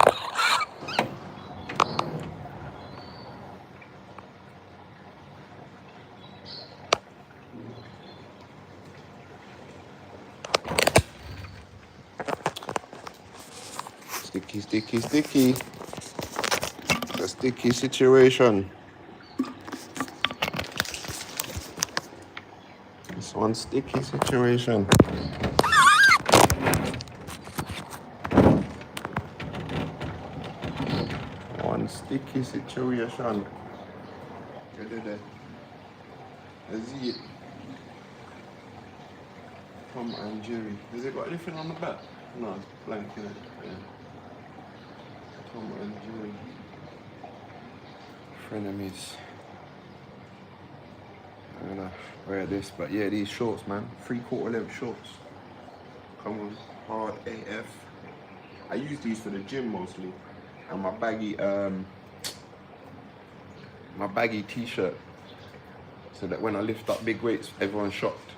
Sticky, sticky, sticky. A sticky situation. It's one sticky situation. One sticky situation. Is it Tom and Jerry? Has it got anything on the back? No, it's blank, innit? Yeah. Tom and Jerry. Frenemies. I'm gonna wear this, but yeah, these shorts, man. 3/4 length shorts. Come on, hard AF. I use these for the gym mostly, and my baggy t-shirt, so that when I lift up big weights, everyone's shocked.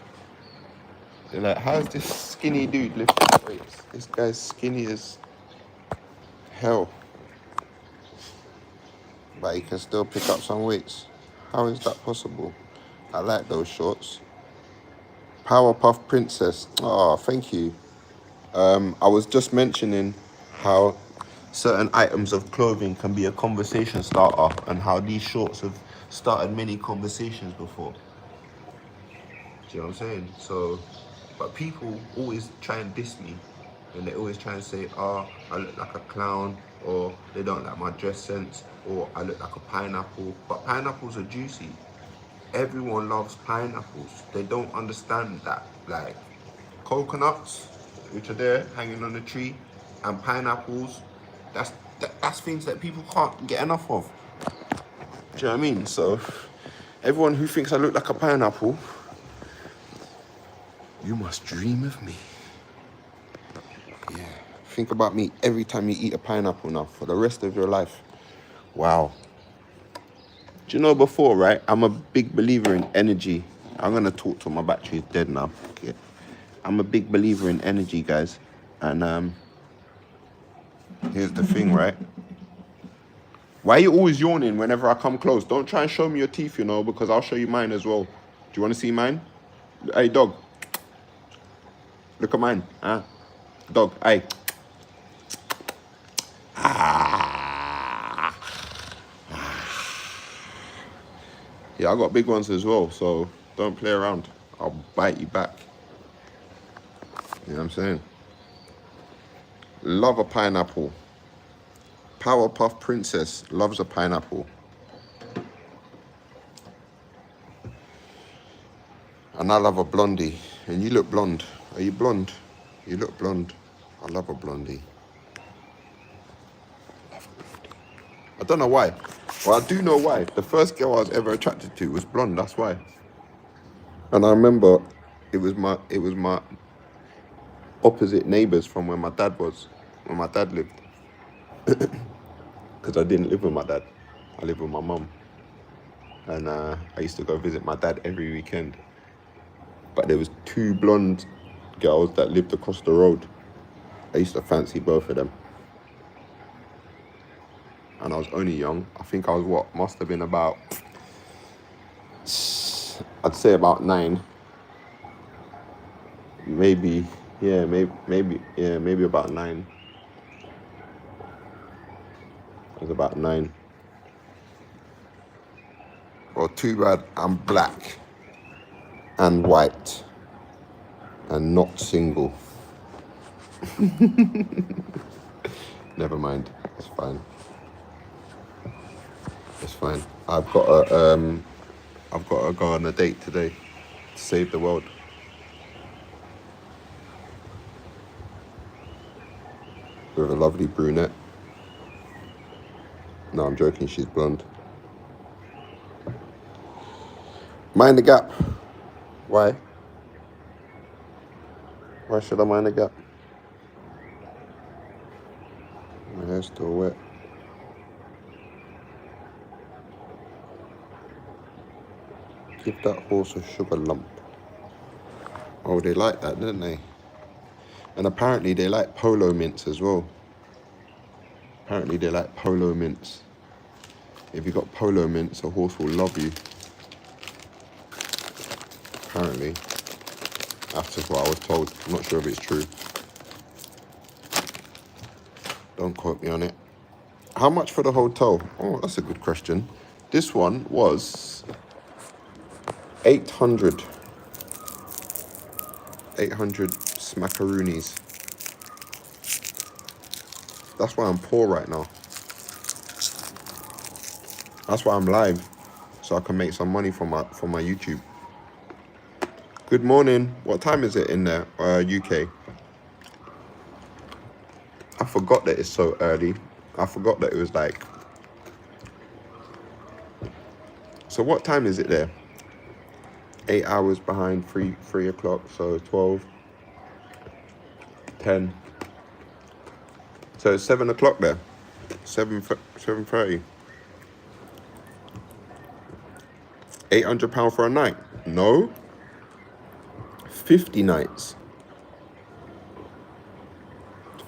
They're like, "How's this skinny dude lifting weights? This guy's skinny as hell, but he can still pick up some weights. How is that possible?" I like those shorts. Powerpuff Princess. Oh, thank you. I was just mentioning how certain items of clothing can be a conversation starter, and how these shorts have started many conversations before. Do you know what I'm saying? So, but people always try and diss me, and they always try and say, "Oh, I look like a clown," or they don't like my dress sense, or I look like a pineapple. But pineapples are juicy. Everyone loves pineapples. They don't understand that. Like coconuts, which are there hanging on the tree, and pineapples, that's things that people can't get enough of. Do you know what I mean? So everyone who thinks I look like a pineapple, you must dream of me. Yeah. Think about me every time you eat a pineapple now for the rest of your life. Wow. Do you know before, right? I'm a big believer in energy. I'm going to talk till my battery is dead now. Okay. I'm a big believer in energy, guys. And here's the thing, right? Why are you always yawning whenever I come close? Don't try and show me your teeth, you know, because I'll show you mine as well. Do you want to see mine? Hey, dog. Look at mine. Huh? Dog, hey. Yeah, I got big ones as well, so don't play around. I'll bite you back. You know what I'm saying? Love a pineapple. Powerpuff Princess loves a pineapple. And I love a blondie. And you look blonde. Are you blonde? You look blonde. I love a blondie. I don't know why. Well, I do know why. The first girl I was ever attracted to was blonde. That's why. And I remember it was my opposite neighbours from where my dad lived. Because I didn't live with my dad. I lived with my mum. And I used to go visit my dad every weekend. But there was 2 blonde girls that lived across the road. I used to fancy both of them. And I was only young. I think I was must have been about, I'd say about 9. Maybe about 9. I was about 9. Well, too bad I'm black and white and not single. Never mind. It's fine. It's fine. I've got to go on a date today to save the world. With a lovely brunette. No, I'm joking. She's blonde. Mind the gap. Why? Why should I mind the gap? My hair's still wet. Give that horse a sugar lump. Oh, they like that, don't they? And apparently they like polo mints as well. Apparently they like polo mints. If you got polo mints, a horse will love you. Apparently. That's just what I was told. I'm not sure if it's true. Don't quote me on it. How much for the hotel? Oh, that's a good question. This one was 800. 800 smackaroonies. That's why I'm poor right now. That's why I'm live. So I can make some money from my YouTube. Good morning. What time is it in there? UK. I forgot that it's so early. I forgot that it was like... So what time is it there? 8 hours behind 3 o'clock. So 12, 10. So it's 7 o'clock there. 7:30. £800 for a night? No. 50 nights.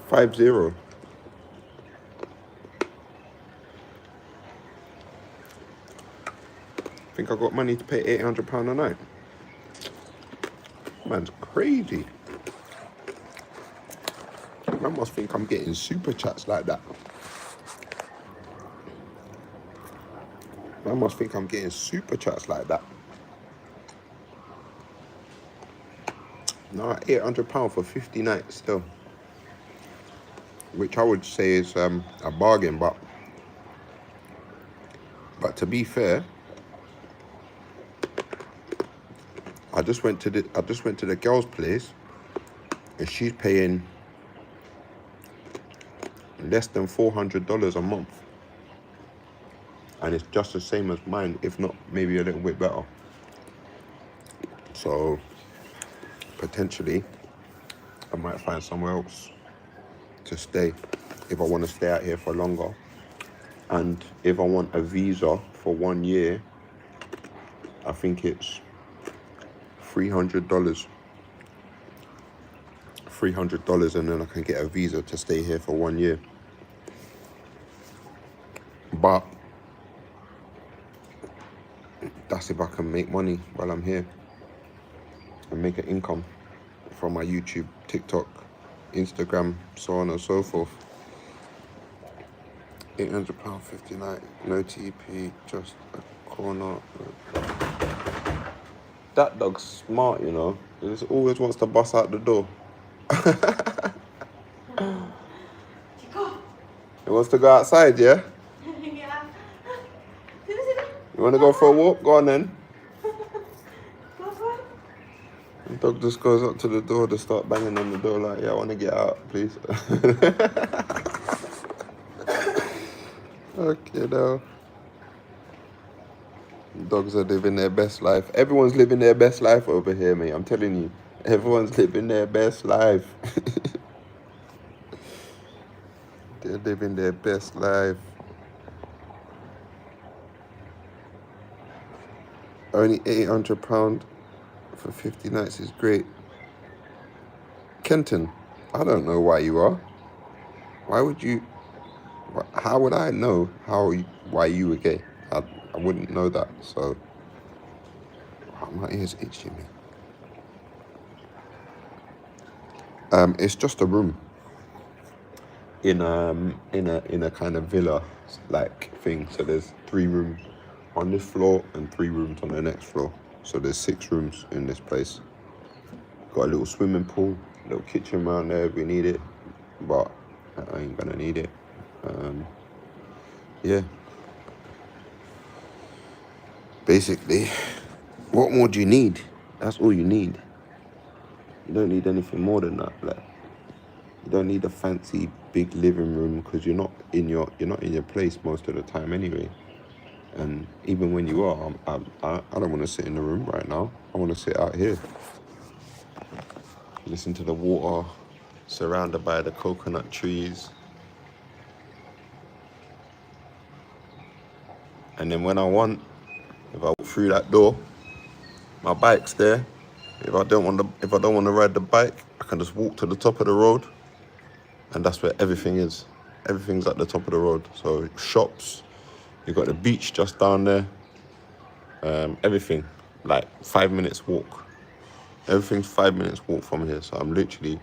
50. Think I got money to pay £800 a night? Man's crazy. Man must think I'm getting super chats like that. Man must think I'm getting super chats like that. No, £800 for 50 nights still. Which I would say is a bargain, but to be fair, I just went to the girl's place and she's paying less than $400 a month. And it's just the same as mine, if not maybe a little bit better. So potentially I might find somewhere else to stay if I want to stay out here for longer. And if I want a visa for 1 year, I think it's $300. $300, and then I can get a visa to stay here for 1 year. But that's if I can make money while I'm here and make an income from my YouTube, TikTok, Instagram, so on and so forth. £800, 50 night, no TP, just a corner. That dog's smart, you know. He just always wants to bust out the door. He wants to go outside, yeah? Yeah. You want to go for a walk? Go on then. The dog just goes up to the door to start banging on the door like, yeah, I want to get out, please. Okay, now. Dogs are living their best life. Everyone's living their best life over here, mate. I'm telling you. Everyone's living their best life. They're living their best life. Only £800 for 50 nights is great. Kenton, I don't know why you are. Why would you... How would I know why you were gay? I wouldn't know that, so... Oh, my ears itching me. It's just a room in a kind of villa like thing. So there's 3 rooms on this floor and 3 rooms on the next floor. So there's 6 rooms in this place. Got a little swimming pool, little kitchen around there if we need it, but I ain't gonna need it. Yeah. Basically, what more do you need? That's all you need. You don't need anything more than that. Like, you don't need a fancy big living room because you're not in your place most of the time anyway. And even when you are, I don't want to sit in the room right now. I want to sit out here, listen to the water, surrounded by the coconut trees. And then when I want, if I walk through that door, my bike's there. If I don't want to ride the bike, I can just walk to the top of the road, and that's where everything is. Everything's at the top of the road. So shops, you got the beach just down there. Everything, like 5 minutes walk. Everything's 5 minutes walk from here. So I'm literally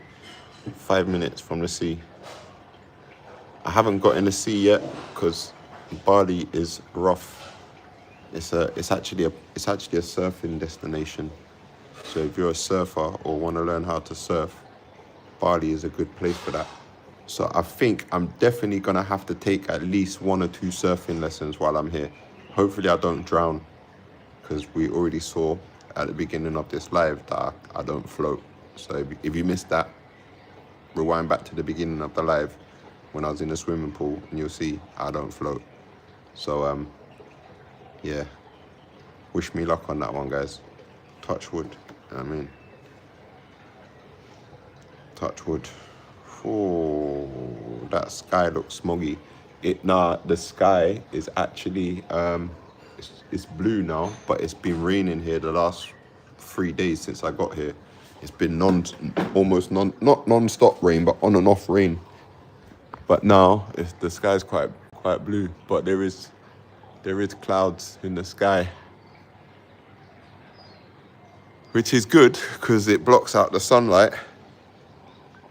5 minutes from the sea. I haven't got in the sea yet because Bali is rough. It's actually a surfing destination. So if you're a surfer or want to learn how to surf, Bali is a good place for that. So I think I'm definitely gonna have to take at least 1 or 2 surfing lessons while I'm here. Hopefully I don't drown, because we already saw at the beginning of this live that I don't float. So if you missed that, rewind back to the beginning of the live when I was in the swimming pool and you'll see I don't float. So yeah, wish me luck on that one, guys. Touch wood, you know what I mean? Touch wood. Oh, that sky looks smoggy. The sky is actually it's blue now, but it's been raining here the last 3 days since I got here. It's been not non-stop rain, but on and off rain. But now the sky's quite blue, but there is clouds in the sky, which is good because it blocks out the sunlight,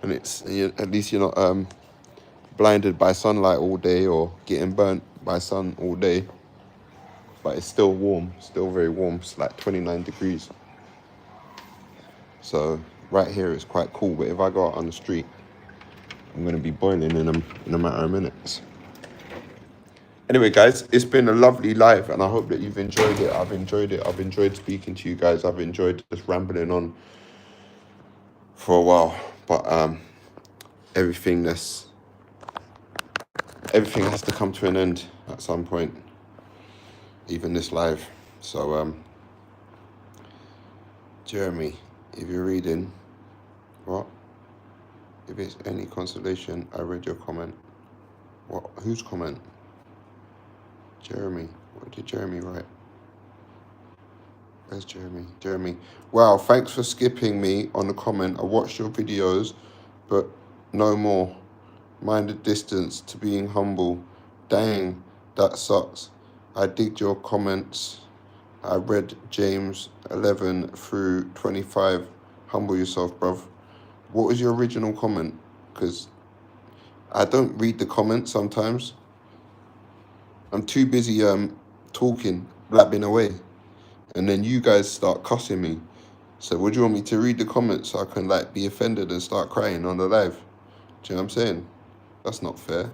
and at least you're not blinded by sunlight all day or getting burnt by sun all day. But it's still warm, still very warm. It's like 29 degrees. So right here it's quite cool, but if I go out on the street, I'm going to be boiling in a matter of minutes. Anyway, guys, it's been a lovely live, and I hope that you've enjoyed it. I've enjoyed it. I've enjoyed speaking to you guys. I've enjoyed just rambling on for a while. But everything has to come to an end at some point, even this live. So Jeremy, if you're reading, what? If it's any consolation, I read your comment. What? Whose comment? Jeremy. What did Jeremy write? Where's Jeremy? Jeremy. Wow, thanks for skipping me on the comment. I watched your videos, but no more. Mind the distance to being humble. Dang, that sucks. I digged your comments. I read James 11 through 25. Humble yourself, bruv. What was your original comment? Because I don't read the comments sometimes. I'm too busy talking, blabbing away. And then you guys start cussing me. So would you want me to read the comments so I can be offended and start crying on the live? Do you know what I'm saying? That's not fair.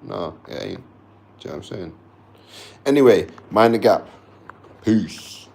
No, it ain't. Do you know what I'm saying? Anyway, mind the gap. Peace.